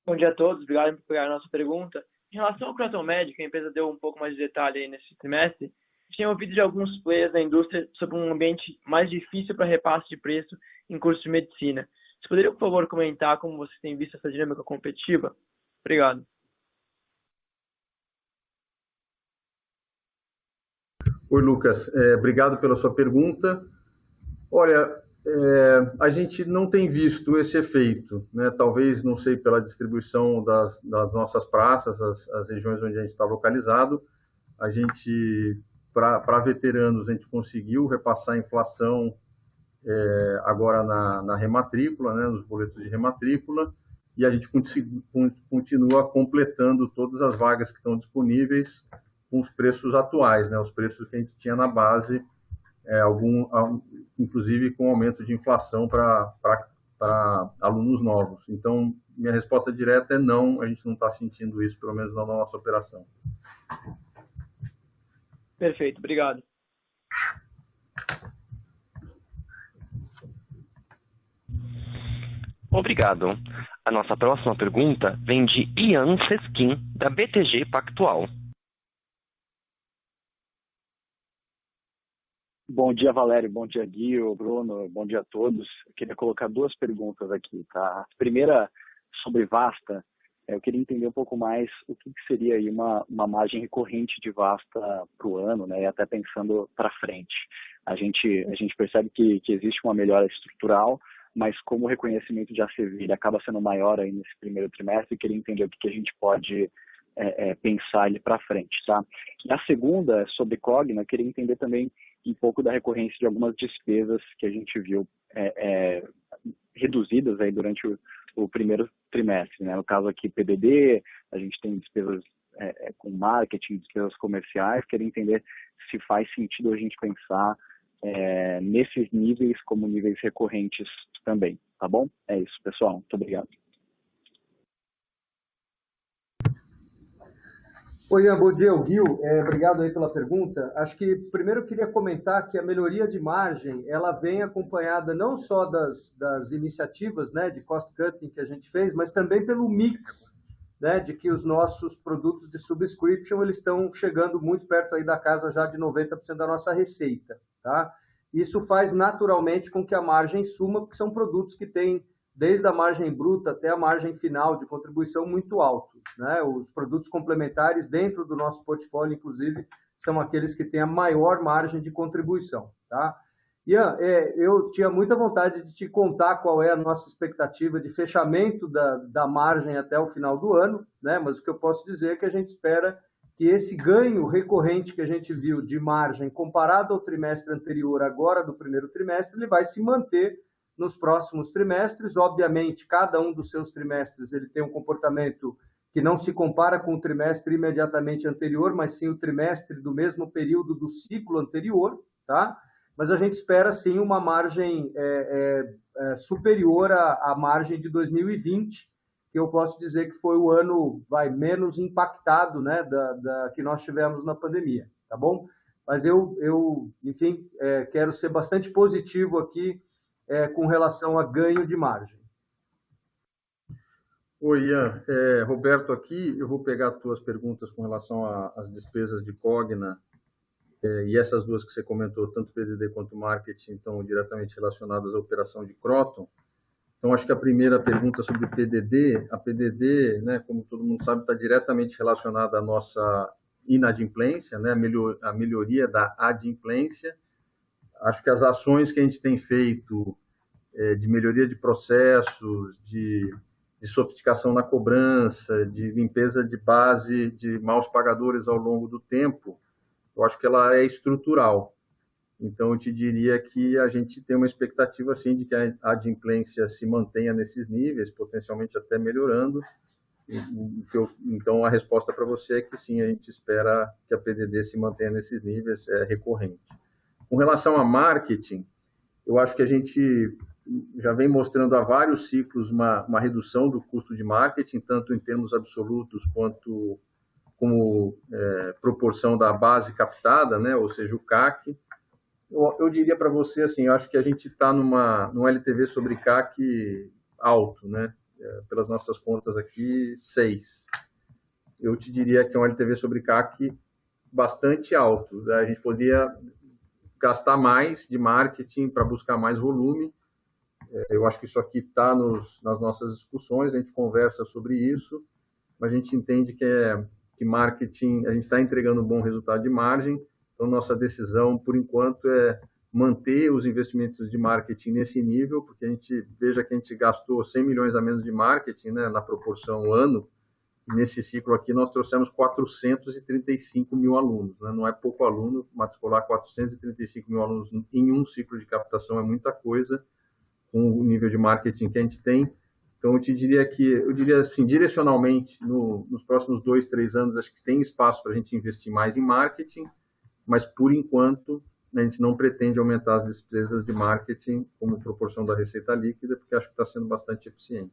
Bom dia a todos, obrigado por pegar a nossa pergunta. Em relação ao Kroton Med, que a empresa deu um pouco mais de detalhe aí nesse trimestre, a gente tem ouvido de alguns players da indústria sobre um ambiente mais difícil para repasse de preço em cursos de medicina. Você poderia, por favor, comentar como você tem visto essa dinâmica competitiva? Obrigado. Oi, Lucas. Obrigado pela sua pergunta. Olha, a gente não tem visto esse efeito, né? Talvez, não sei, pela distribuição das nossas praças, as regiões onde a gente está localizado. A gente, para veteranos, a gente conseguiu repassar a inflação agora na rematrícula, né, nos boletos de rematrícula, e a gente continua completando todas as vagas que estão disponíveis com os preços atuais, né, os preços que a gente tinha na base, inclusive com aumento de inflação para alunos novos. Então, minha resposta direta é não, a gente não está sentindo isso, pelo menos na nossa operação. Perfeito, obrigado. Obrigado. A nossa próxima pergunta vem de Ian Seskin, da BTG Pactual. Bom dia, Valério. Bom dia, Guio, Bruno. Bom dia a todos. Eu queria colocar duas perguntas aqui, tá? A primeira, sobre Vasta. Eu queria entender um pouco mais o que seria aí uma margem recorrente de Vasta para o ano, né? E até pensando para frente. A gente percebe que existe uma melhora estrutural, mas como o reconhecimento de ACV ele acaba sendo maior aí nesse primeiro trimestre, eu queria entender o que a gente pode pensar ele para frente, tá? E a segunda, sobre Cogna, eu queria entender também um pouco da recorrência de algumas despesas que a gente viu reduzidas aí durante o primeiro trimestre, né? No caso aqui, PDD, a gente tem despesas com marketing, despesas comerciais, queria entender se faz sentido a gente pensar nesses níveis como níveis recorrentes também, tá bom? É isso, pessoal. Muito obrigado. Oi, Ian, bom dia, o Gil. Obrigado aí pela pergunta. Acho que primeiro eu queria comentar que a melhoria de margem, ela vem acompanhada não só das iniciativas, né, de cost cutting que a gente fez, mas também pelo mix, né, de que os nossos produtos de subscription, eles estão chegando muito perto aí da casa já de 90% da nossa receita, tá? Isso faz naturalmente com que a margem suma, porque são produtos que têm desde a margem bruta até a margem final de contribuição muito alto, né? Os produtos complementares dentro do nosso portfólio, inclusive, são aqueles que têm a maior margem de contribuição, tá? Ian, eu tinha muita vontade de te contar qual é a nossa expectativa de fechamento da margem até o final do ano, né? Mas o que eu posso dizer é que a gente espera que esse ganho recorrente que a gente viu de margem comparado ao trimestre anterior, agora do primeiro trimestre, ele vai se manter nos próximos trimestres. Obviamente, cada um dos seus trimestres ele tem um comportamento que não se compara com o trimestre imediatamente anterior, mas sim o trimestre do mesmo período do ciclo anterior, tá? Mas a gente espera, sim, uma margem superior à margem de 2020, que eu posso dizer que foi o ano menos impactado, né, que nós tivemos na pandemia, tá bom? Mas enfim, quero ser bastante positivo aqui com relação a ganho de margem. Oi, Ian. Roberto aqui. Eu vou pegar as tuas perguntas com relação às despesas de Cogna, e essas duas que você comentou, tanto PDD quanto marketing, estão diretamente relacionadas à operação de Kroton. Então, acho que a primeira pergunta sobre PDD, a PDD, né, como todo mundo sabe, está diretamente relacionada à nossa inadimplência, né, a melhoria da adimplência. Acho que as ações que a gente tem feito de melhoria de processos, de sofisticação na cobrança, de limpeza de base de maus pagadores ao longo do tempo, eu acho que ela é estrutural. Então, eu te diria que a gente tem uma expectativa, sim, de que a adimplência se mantenha nesses níveis, potencialmente até melhorando. Então, a resposta para você é que sim, a gente espera que a PDD se mantenha nesses níveis, recorrente. Com relação a marketing, eu acho que a gente já vem mostrando há vários ciclos uma redução do custo de marketing, tanto em termos absolutos quanto como proporção da base captada, né? Ou seja, o CAC. Eu diria para você, assim, eu acho que a gente está num LTV sobre CAC alto, né? Pelas nossas contas aqui, 6. Eu te diria que é um LTV sobre CAC bastante alto, né? A gente poderia gastar mais de marketing para buscar mais volume. Eu acho que isso aqui está nas nossas discussões, a gente conversa sobre isso, mas a gente entende que marketing, a gente está entregando um bom resultado de margem, então nossa decisão, por enquanto, é manter os investimentos de marketing nesse nível, porque a gente veja que a gente gastou 100 milhões a menos de marketing, né, na proporção ano, nesse ciclo aqui nós trouxemos 435 mil alunos, né? Não é pouco aluno, matricular 435 mil alunos em um ciclo de captação é muita coisa, com o nível de marketing que a gente tem. Então, eu diria assim, direcionalmente, nos próximos 2, 3 anos, acho que tem espaço para a gente investir mais em marketing, mas, por enquanto, a gente não pretende aumentar as despesas de marketing como proporção da receita líquida, porque acho que está sendo bastante eficiente.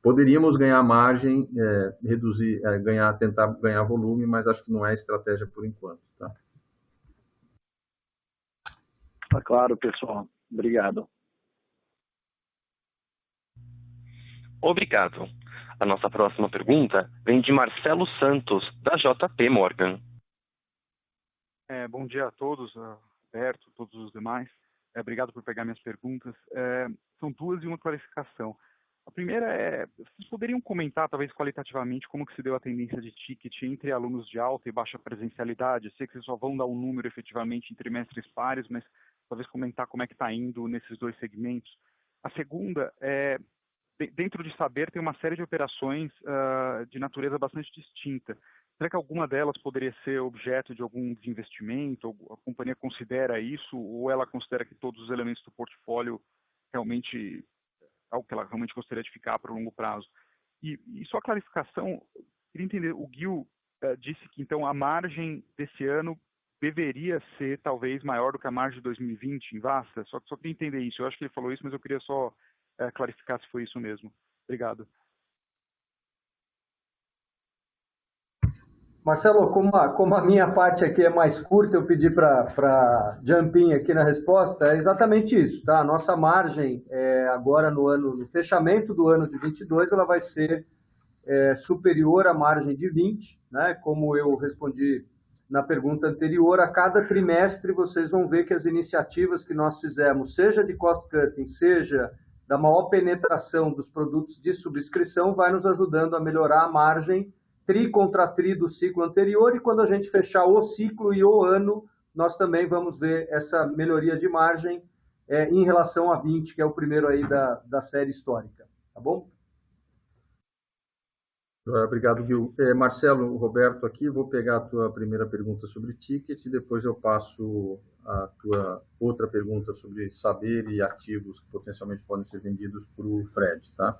Poderíamos ganhar margem, reduzir, tentar ganhar volume, mas acho que não é estratégia por enquanto. Tá? Tá claro, pessoal. Obrigado. Obrigado. A nossa próxima pergunta vem de Marcelo Santos, da JP Morgan. Bom dia a todos, Alberto, todos os demais. Obrigado por pegar minhas perguntas. São duas e uma clarificação. A primeira vocês poderiam comentar, talvez qualitativamente, como que se deu a tendência de ticket entre alunos de alta e baixa presencialidade? Eu sei que vocês só vão dar um número efetivamente em trimestres pares, mas talvez comentar como é que está indo nesses dois segmentos. A segunda dentro de Saber tem uma série de operações de natureza bastante distinta. Será que alguma delas poderia ser objeto de algum desinvestimento? A companhia considera isso ou ela considera que todos os elementos do portfólio realmente algo que ela realmente gostaria de ficar para o longo prazo? E só a clarificação, queria entender, o Gil disse que então a margem desse ano deveria ser talvez maior do que a margem de 2020 em Vasta? Só queria entender isso. Eu acho que ele falou isso, mas eu queria só clarificar se foi isso mesmo. Obrigado. Marcelo, como a minha parte aqui é mais curta, eu pedi para jumping aqui na resposta, é exatamente isso, tá? A nossa margem agora no fechamento do ano de 22, ela vai ser superior à margem de 20, né? Como eu respondi na pergunta anterior, a cada trimestre vocês vão ver que as iniciativas que nós fizemos, seja de cost cutting, seja da maior penetração dos produtos de subscrição, vai nos ajudando a melhorar a margem tri contra tri do ciclo anterior, e quando a gente fechar o ciclo e o ano, nós também vamos ver essa melhoria de margem em relação a 20, que é o primeiro aí da série histórica. Tá bom? Obrigado, Gil. Marcelo, Roberto aqui, vou pegar a tua primeira pergunta sobre ticket, depois eu passo a tua outra pergunta sobre saber e ativos que potencialmente podem ser vendidos para o Fred, tá?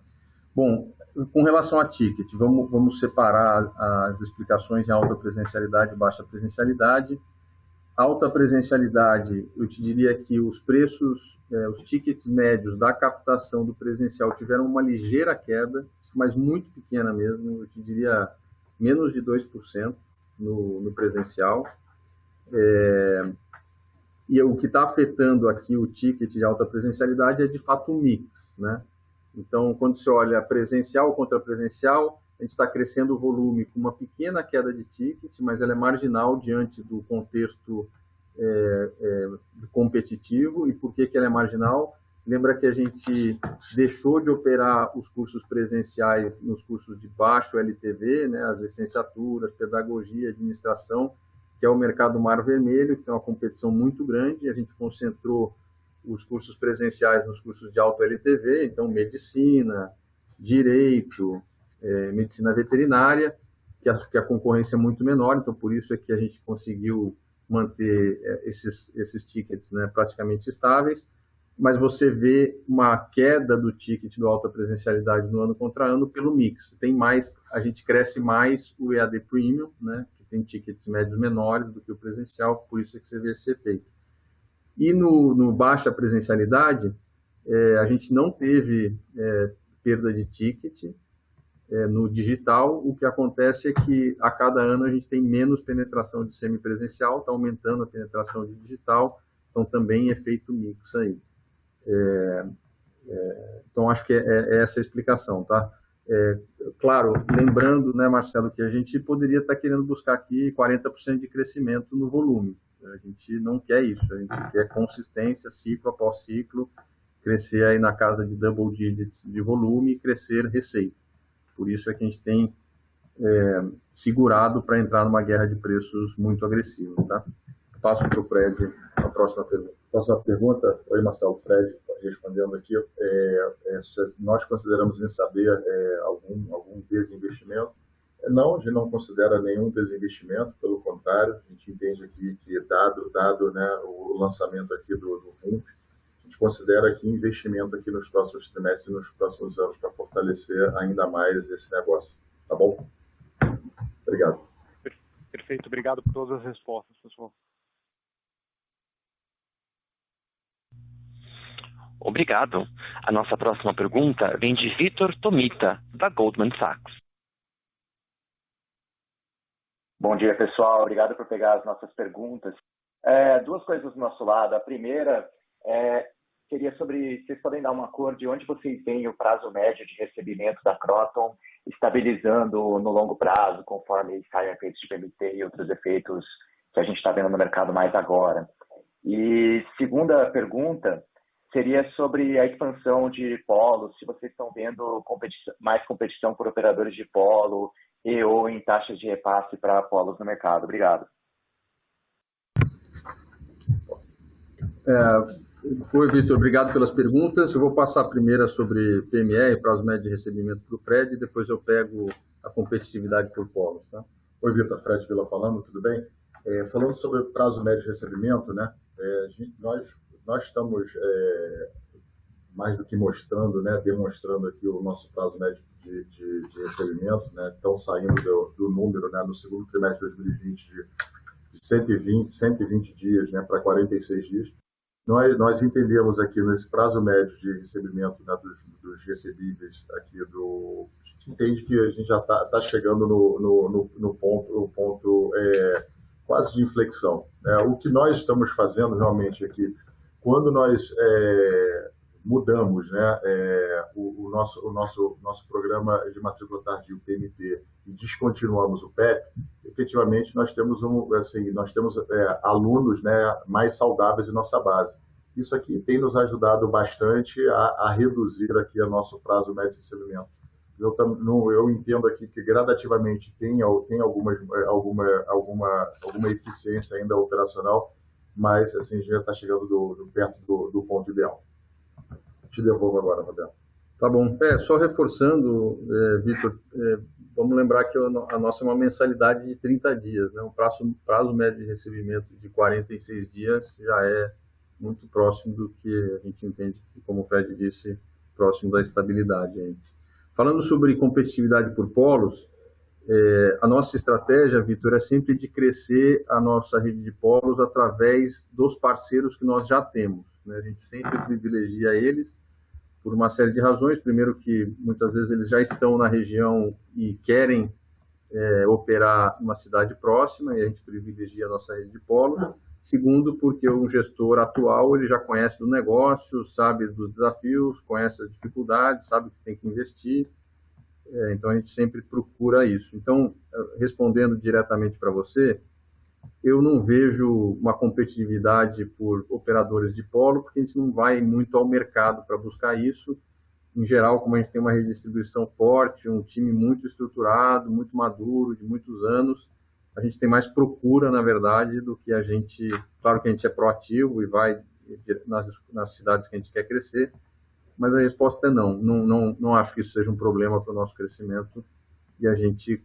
Bom, com relação a ticket, vamos separar as explicações em alta presencialidade e baixa presencialidade. Alta presencialidade, eu te diria que os preços, os tickets médios da captação do presencial tiveram uma ligeira queda, mas muito pequena mesmo, eu te diria menos de 2% no presencial. E o que está afetando aqui o ticket de alta presencialidade é de fato o mix, né? Então, quando você olha presencial contra presencial, a gente está crescendo o volume com uma pequena queda de ticket, mas ela é marginal diante do contexto competitivo. E por que ela é marginal? Lembra que a gente deixou de operar os cursos presenciais nos cursos de baixo LTV, né, as licenciaturas, pedagogia, administração, que é o mercado mar vermelho, que tem uma competição muito grande. A gente concentrou os cursos presenciais nos cursos de alto LTV, então medicina, direito, medicina veterinária, que a concorrência é muito menor, então por isso é que a gente conseguiu manter esses tickets, né, praticamente estáveis, mas você vê uma queda do ticket do alta presencialidade no ano contra ano pelo mix. A gente cresce mais o EAD Premium, né, que tem tickets médios menores do que o presencial, por isso é que você vê esse efeito. E no baixa presencialidade, a gente não teve perda de ticket. No digital, o que acontece é que a cada ano a gente tem menos penetração de semipresencial, está aumentando a penetração de digital, então também é feito mix aí. Então, acho que é essa a explicação, tá? Claro, lembrando, né, Marcelo, que a gente poderia estar querendo buscar aqui 40% de crescimento no volume. A gente não quer isso, a gente quer consistência, ciclo após ciclo, crescer aí na casa de double digits de volume e crescer receita. Por isso é que a gente tem segurado para entrar numa guerra de preços muito agressiva, tá? Passo para o Fred a próxima pergunta. Próxima pergunta. Oi, Marcelo, Fred, respondendo aqui. Nós consideramos em saber algum desinvestimento. Não, a gente não considera nenhum desinvestimento, pelo contrário, a gente entende aqui que, dado né, o lançamento aqui do VUMP, a gente considera aqui investimento aqui nos próximos trimestres e nos próximos anos para fortalecer ainda mais esse negócio. Tá bom? Obrigado. Perfeito, obrigado por todas as respostas, pessoal. Obrigado. A nossa próxima pergunta vem de Vitor Tomita, da Goldman Sachs. Bom dia, pessoal. Obrigado por pegar as nossas perguntas. Duas coisas do nosso lado. A primeira seria sobre, vocês podem dar uma cor de onde vocês veem o prazo médio de recebimento da Kroton estabilizando no longo prazo, conforme saem efeitos de PMT e outros efeitos que a gente está vendo no mercado mais agora. E segunda pergunta seria sobre a expansão de polos, se vocês estão vendo mais competição por operadores de polo e ou em taxas de repasse para polos no mercado. Obrigado. Oi, Vitor, obrigado pelas perguntas. Eu vou passar a primeira sobre PMR, prazo médio de recebimento, para o Fred, e depois eu pego a competitividade por polos. Tá? Oi, Vitor, Fred Vila falando, tudo bem? Falando sobre o prazo médio de recebimento, né? Nós estamos mais do que mostrando, né, demonstrando aqui o nosso prazo médio de recebimento, né? Estão saindo do número, né, no segundo trimestre de 2020 de 120 dias, né, para 46 dias. Nós entendemos aqui nesse prazo médio de recebimento, né, dos recebíveis aqui a gente entende que a gente já está chegando no ponto quase de inflexão. Né? O que nós estamos fazendo realmente aqui, quando nós mudamos, né, o nosso programa de matrícula tardia, o PMT, e descontinuamos o PEP, efetivamente nós temos alunos, né, mais saudáveis em nossa base. Isso aqui tem nos ajudado bastante a reduzir aqui o nosso prazo médio de recebimento. Eu entendo aqui que gradativamente tem alguma eficiência ainda operacional, mas assim, já está chegando perto do ponto ideal. Te devolvo agora, Roberto. Tá bom. Só reforçando, Vitor, vamos lembrar que a nossa é uma mensalidade de 30 dias, né? O prazo médio de recebimento de 46 dias já é muito próximo do que a gente entende, como o Fred disse, próximo da estabilidade. Hein? Falando sobre competitividade por polos, a nossa estratégia, Vitor, é sempre de crescer a nossa rede de polos através dos parceiros que nós já temos. Né? A gente sempre privilegia eles por uma série de razões. Primeiro, que muitas vezes eles já estão na região e querem operar uma cidade próxima, e a gente privilegia a nossa rede de polo. Segundo, porque o gestor atual ele já conhece do negócio, sabe dos desafios, conhece as dificuldades, sabe que tem que investir. Então, a gente sempre procura isso. Então, respondendo diretamente para você, eu não vejo uma competitividade por operadores de polo, porque a gente não vai muito ao mercado para buscar isso. Em geral, como a gente tem uma rede de distribuição forte, um time muito estruturado, muito maduro, de muitos anos, a gente tem mais procura, na verdade, do que a gente... Claro que a gente é proativo e vai nas cidades que a gente quer crescer, mas a resposta é não. Não acho que isso seja um problema para o nosso crescimento e a gente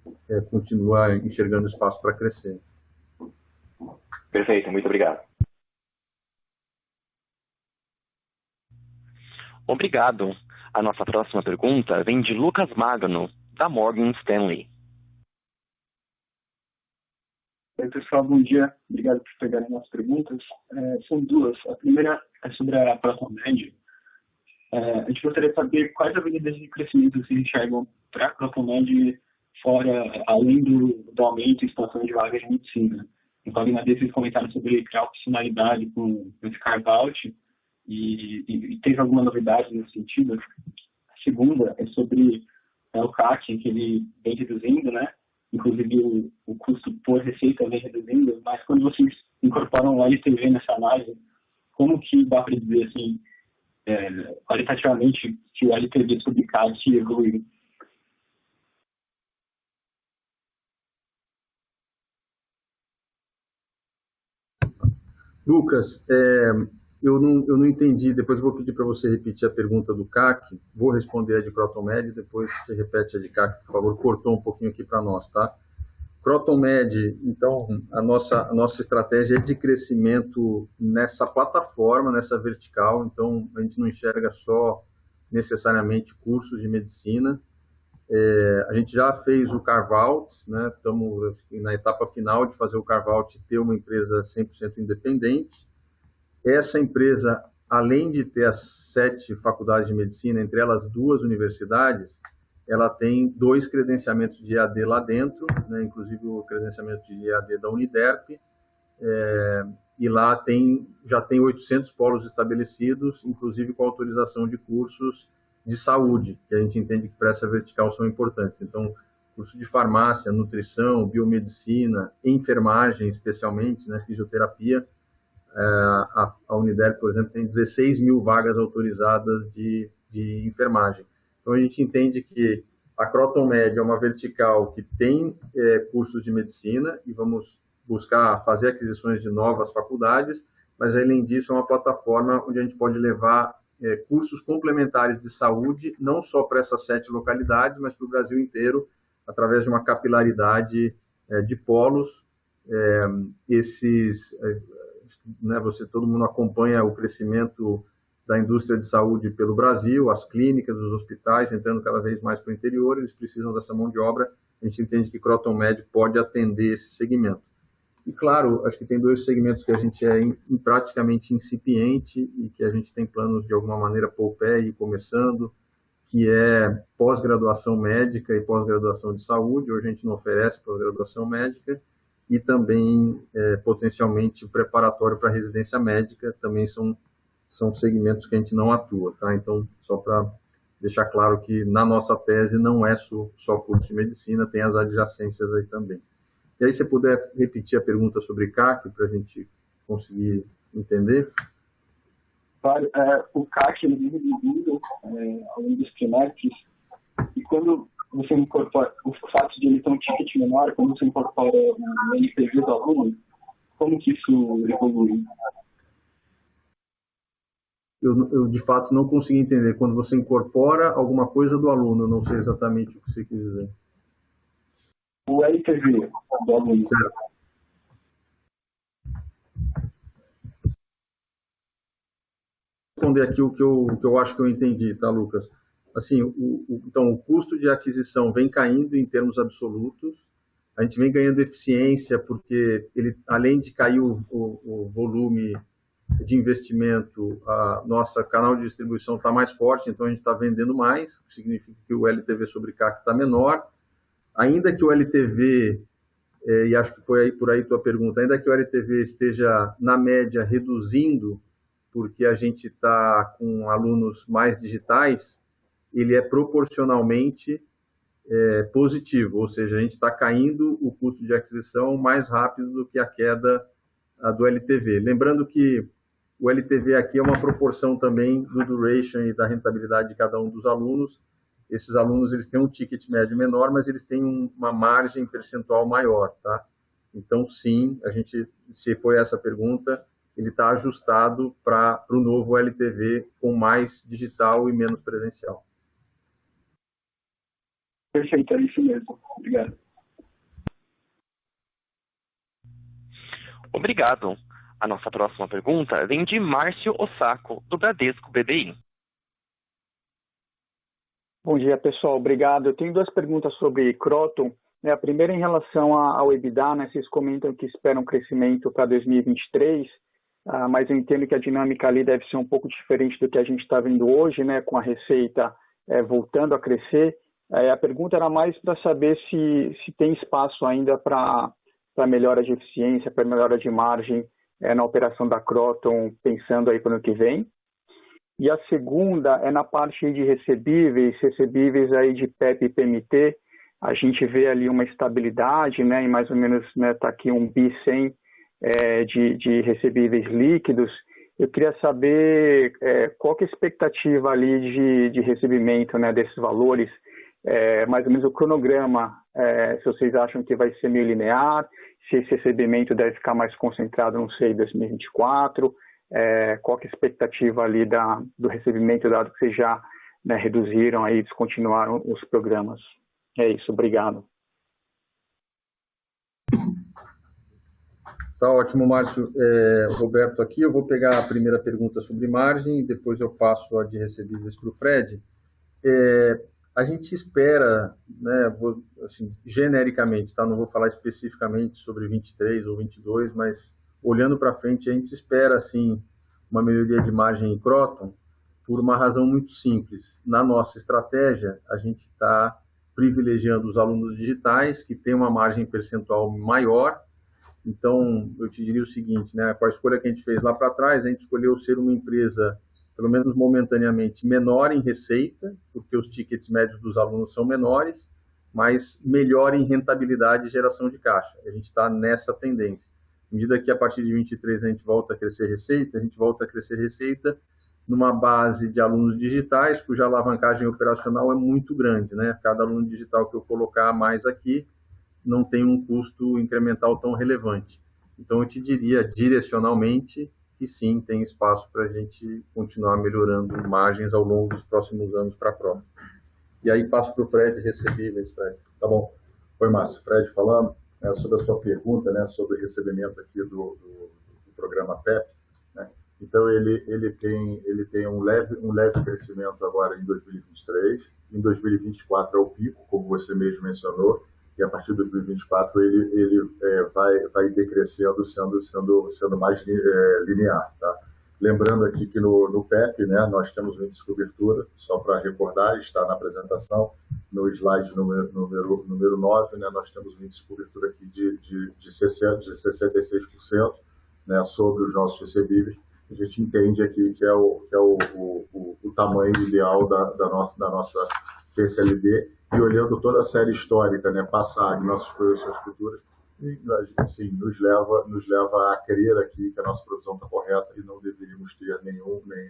continua enxergando espaço para crescer. Perfeito, muito obrigado. Obrigado. A nossa próxima pergunta vem de Lucas Magno, da Morgan Stanley. Oi, pessoal, bom dia. Obrigado por pegarem nossas perguntas. São duas. A primeira é sobre a ProtonMed. A gente gostaria de saber quais avenidas de crescimento vocês enxergam para a ProtonMed fora, além do aumento e expansão de vagas de medicina. No programa deles, vocês comentaram sobre criar opcionalidade com esse carve-out e teve alguma novidade nesse sentido? A segunda é sobre o CAC, que ele vem reduzindo, né? Inclusive o custo por receita vem reduzindo, mas quando vocês incorporam o LTV nessa análise, como que dá para dizer assim, qualitativamente, que o LTV sobre CAC evoluiu? Lucas, eu não entendi, depois eu vou pedir para você repetir a pergunta do CAC, vou responder a de Crotomed, depois você repete a de CAC, por favor, cortou um pouquinho aqui para nós, tá? Crotomed, então, a nossa estratégia é de crescimento nessa plataforma, nessa vertical, então a gente não enxerga só necessariamente cursos de medicina. A gente já fez o carve-out, né? Estamos na etapa final de fazer o carve-out e ter uma empresa 100% independente. Essa empresa, além de ter as 7 faculdades de medicina, entre elas 2 universidades, ela tem 2 credenciamentos de EAD lá dentro, né? Inclusive o credenciamento de EAD da Uniderp, e lá já tem 800 polos estabelecidos, inclusive com autorização de cursos de saúde, que a gente entende que para essa vertical são importantes. Então, curso de farmácia, nutrição, biomedicina, enfermagem especialmente, né, fisioterapia. A Uniderp, por exemplo, tem 16 mil vagas autorizadas de enfermagem. Então, a gente entende que a Crotomed é uma vertical que tem cursos de medicina e vamos buscar fazer aquisições de novas faculdades, mas, além disso, é uma plataforma onde a gente pode levar cursos complementares de saúde, não só para essas 7 localidades, mas para o Brasil inteiro, através de uma capilaridade de polos. Todo mundo acompanha o crescimento da indústria de saúde pelo Brasil, as clínicas, os hospitais entrando cada vez mais para o interior, eles precisam dessa mão de obra. A gente entende que Crotomed pode atender esse segmento. E, claro, acho que tem 2 segmentos que a gente é praticamente incipiente e que a gente tem planos, de alguma maneira, pôr o pé e ir começando, que é pós-graduação médica e pós-graduação de saúde. Hoje a gente não oferece pós-graduação médica, e também, potencialmente, o preparatório para residência médica, também são segmentos que a gente não atua, tá? Então, só para deixar claro que na nossa tese não é só curso de medicina, tem as adjacências aí também. E aí, se puder repetir a pergunta sobre CAC, para a gente conseguir entender. Claro, o CAC ele vive do Google ao longo dos trimestres, e quando você incorpora, o fato de ele ter um ticket menor, quando você incorpora o NPV do aluno, como que isso evolui? Eu, de fato, não consegui entender. Quando você incorpora alguma coisa do aluno, eu não sei exatamente o que você quis dizer. O LTV do aluno. Certo. Vou responder aqui o que eu acho que eu entendi, tá, Lucas? Assim, então, o custo de aquisição vem caindo em termos absolutos, a gente vem ganhando eficiência porque, além de cair o volume de investimento, a nossa canal de distribuição está mais forte, então a gente está vendendo mais, o que significa que o LTV sobre CAC está menor. Ainda que o LTV, e acho que foi por aí tua pergunta, ainda que o LTV esteja, na média, reduzindo, porque a gente está com alunos mais digitais, ele é proporcionalmente positivo, ou seja, a gente está caindo o custo de aquisição mais rápido do que a queda do LTV. Lembrando que o LTV aqui é uma proporção também do duration e da rentabilidade de cada um dos alunos. Esses alunos, eles têm um ticket médio menor, mas eles têm uma margem percentual maior, tá? Então, sim, se foi essa pergunta, ele está ajustado para o novo LTV com mais digital e menos presencial. Perfeito, é isso mesmo. Obrigado. Obrigado. A nossa próxima pergunta vem de Márcio Osako, do Bradesco BBI. Bom dia, pessoal. Obrigado. Eu tenho 2 perguntas sobre Croton. A primeira em relação ao EBITDA, né? Vocês comentam que esperam um crescimento para 2023, mas eu entendo que a dinâmica ali deve ser um pouco diferente do que a gente está vendo hoje, né? Com a receita voltando a crescer. A pergunta era mais para saber se tem espaço ainda para melhora de eficiência, para melhora de margem na operação da Croton, pensando aí para o ano que vem. E a segunda é na parte de recebíveis aí de PEP e PMT. A gente vê ali uma estabilidade, né, em mais ou menos, né, tá aqui 1 bi 100 de recebíveis líquidos. Eu queria saber qual que é a expectativa ali de recebimento, né, desses valores, mais ou menos o cronograma Se vocês acham que vai ser meio linear, se esse recebimento deve ficar mais concentrado, não sei, em 2024, qual que é a expectativa ali do recebimento, dado que vocês já, né, reduziram aí, descontinuaram os programas. É isso, obrigado. Tá ótimo, Márcio. Roberto aqui, eu vou pegar a primeira pergunta sobre margem e depois eu passo a de recebíveis para o Fred. A gente espera, né, assim, genericamente, tá? Não vou falar especificamente sobre 23 ou 22, mas olhando para frente, a gente espera, assim, uma melhoria de margem em Kroton por uma razão muito simples. Na nossa estratégia, a gente está privilegiando os alunos digitais, que têm uma margem percentual maior. Então, eu te diria o seguinte, né, com a escolha que a gente fez lá para trás, a gente escolheu ser uma empresa, pelo menos momentaneamente, menor em receita, porque os tickets médios dos alunos são menores, mas melhor em rentabilidade e geração de caixa. A gente está nessa tendência. À medida que a partir de 23 a gente volta a crescer receita, a gente volta a crescer receita numa base de alunos digitais, cuja alavancagem operacional é muito grande, né? Cada aluno digital que eu colocar mais aqui não tem um custo incremental tão relevante. Então, eu te diria, direcionalmente, que sim, tem espaço para a gente continuar melhorando margens ao longo dos próximos anos para a prova. E aí, passo para o Fred recebíveis, Fred. Tá bom. Oi, Márcio. Fred falando sobre a sua pergunta, né, sobre o recebimento aqui do programa PEP. Né? Então, ele tem um leve crescimento agora em 2023. Em 2024 é o pico, como você mesmo mencionou. E a partir de 2024 ele vai decrescendo, sendo mais linear. Tá? Lembrando aqui que no PEP, né, nós temos um índice de cobertura, só para recordar, está na apresentação, no slide número 9, né, nós temos um índice de cobertura aqui de 66%, né, sobre os nossos recebíveis. A gente entende aqui que é o tamanho ideal da nossa PCLD. E olhando toda a série histórica, né, passada, nossas projeções futuras, assim, nos leva a crer aqui que a nossa produção está correta e não deveríamos ter nem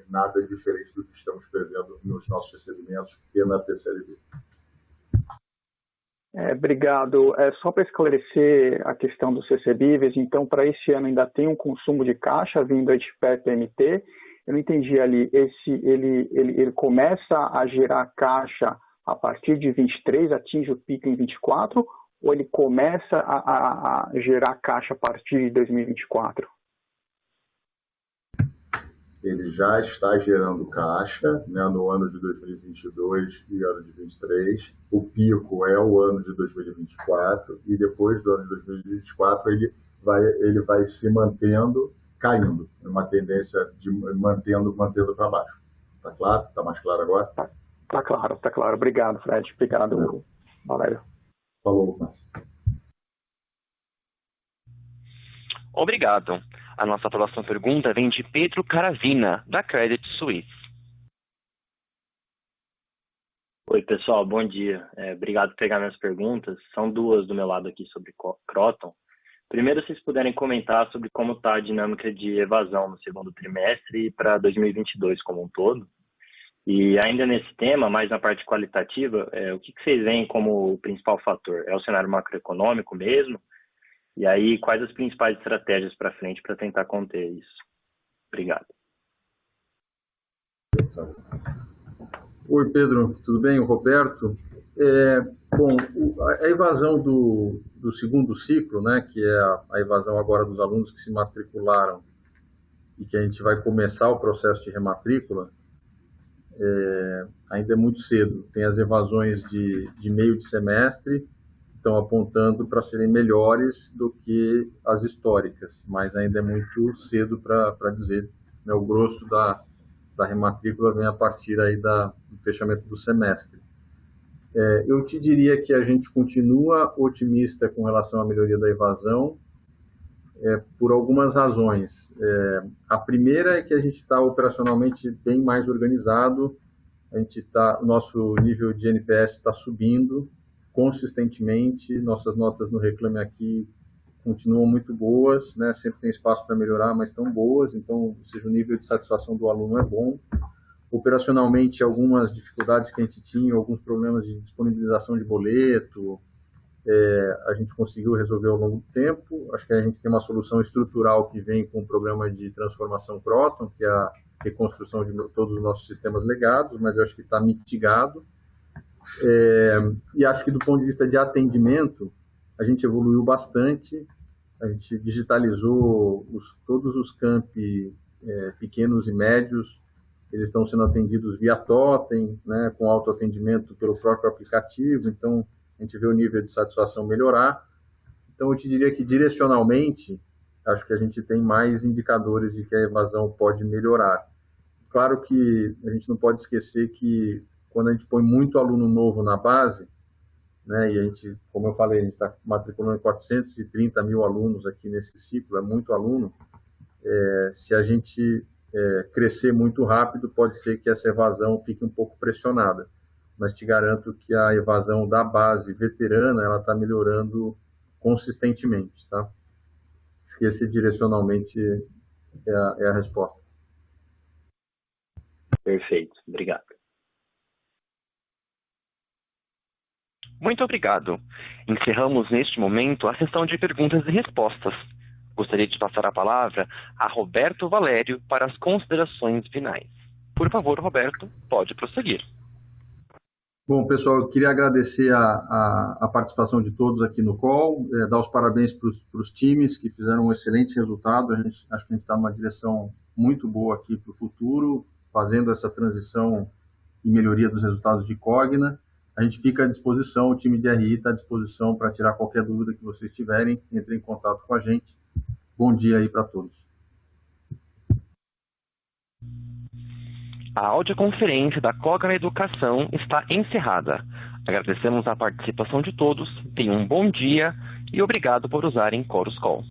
nada diferente do que estamos prevendo nos nossos recebimentos e na PCLD. Obrigado. Só para esclarecer a questão dos recebíveis, então, para esse ano ainda tem um consumo de caixa vindo aí de PEP-MT. Eu não entendi ali, ele começa a gerar caixa a partir de 23, atinge o pico em 24, ou ele começa a gerar caixa a partir de 2024? Ele já está gerando caixa, né, no ano de 2022 e ano de 2023. O pico é o ano de 2024 e depois do ano de 2024 ele vai se mantendo, caindo, uma tendência de mantendo para baixo. Tá claro? Tá mais claro agora? Tá claro. Obrigado, Fred. Obrigado, Valério. Falou, Márcio. Obrigado. A nossa próxima pergunta vem de Pedro Caravina, da Credit Suisse. Oi, pessoal, bom dia. Obrigado por pegar minhas perguntas. São duas do meu lado aqui sobre Kroton. Primeiro, se vocês puderem comentar sobre como está a dinâmica de evasão no segundo trimestre e para 2022 como um todo. E ainda nesse tema, mais na parte qualitativa, o que vocês veem como o principal fator? É o cenário macroeconômico mesmo? E aí, quais as principais estratégias para frente para tentar conter isso? Obrigado. Oi, Pedro, tudo bem? O Roberto. Bom, a evasão do segundo ciclo, né, que é a evasão agora dos alunos que se matricularam e que a gente vai começar o processo de rematrícula, ainda é muito cedo. Tem as evasões de meio de semestre, estão apontando para serem melhores do que as históricas, mas ainda é muito cedo para dizer, né, o grosso da rematrícula vem a partir aí do fechamento do semestre. Eu te diria que a gente continua otimista com relação à melhoria da evasão, por algumas razões. A primeira é que a gente está operacionalmente bem mais organizado, nosso nível de NPS está subindo consistentemente, nossas notas no Reclame Aqui continuam muito boas, né? Sempre tem espaço para melhorar, mas estão boas, então, ou seja, o nível de satisfação do aluno é bom. Operacionalmente, algumas dificuldades que a gente tinha, alguns problemas de disponibilização de boleto, a gente conseguiu resolver ao longo do tempo. Acho que a gente tem uma solução estrutural que vem com o programa de transformação Croton, que é a reconstrução de todos os nossos sistemas legados, mas eu acho que está mitigado. E acho que do ponto de vista de atendimento, a gente evoluiu bastante. A gente digitalizou todos os campi pequenos e médios. Eles estão sendo atendidos via totem, né, com autoatendimento pelo próprio aplicativo. Então, a gente vê o nível de satisfação melhorar. Então, eu te diria que, direcionalmente, acho que a gente tem mais indicadores de que a evasão pode melhorar. Claro que a gente não pode esquecer que, quando a gente põe muito aluno novo na base, né, e a gente, como eu falei, a gente está matriculando 430 mil alunos aqui nesse ciclo, é muito aluno. Se a gente crescer muito rápido, pode ser que essa evasão fique um pouco pressionada. Mas te garanto que a evasão da base veterana, ela está melhorando consistentemente, tá? Acho que esse direcionalmente é a resposta. Perfeito, obrigado. Muito obrigado. Encerramos neste momento a sessão de perguntas e respostas. Gostaria de passar a palavra a Roberto Valério para as considerações finais. Por favor, Roberto, pode prosseguir. Bom, pessoal, eu queria agradecer a participação de todos aqui no call, dar os parabéns para os times que fizeram um excelente resultado. Acho que a gente está numa direção muito boa aqui para o futuro, fazendo essa transição e melhoria dos resultados de Cogna. A gente fica à disposição, o time de RI está à disposição para tirar qualquer dúvida que vocês tiverem. Entre em contato com a gente. Bom dia aí para todos. A audioconferência da Cogna Educação está encerrada. Agradecemos a participação de todos, tenham um bom dia e obrigado por usarem Chorus Call.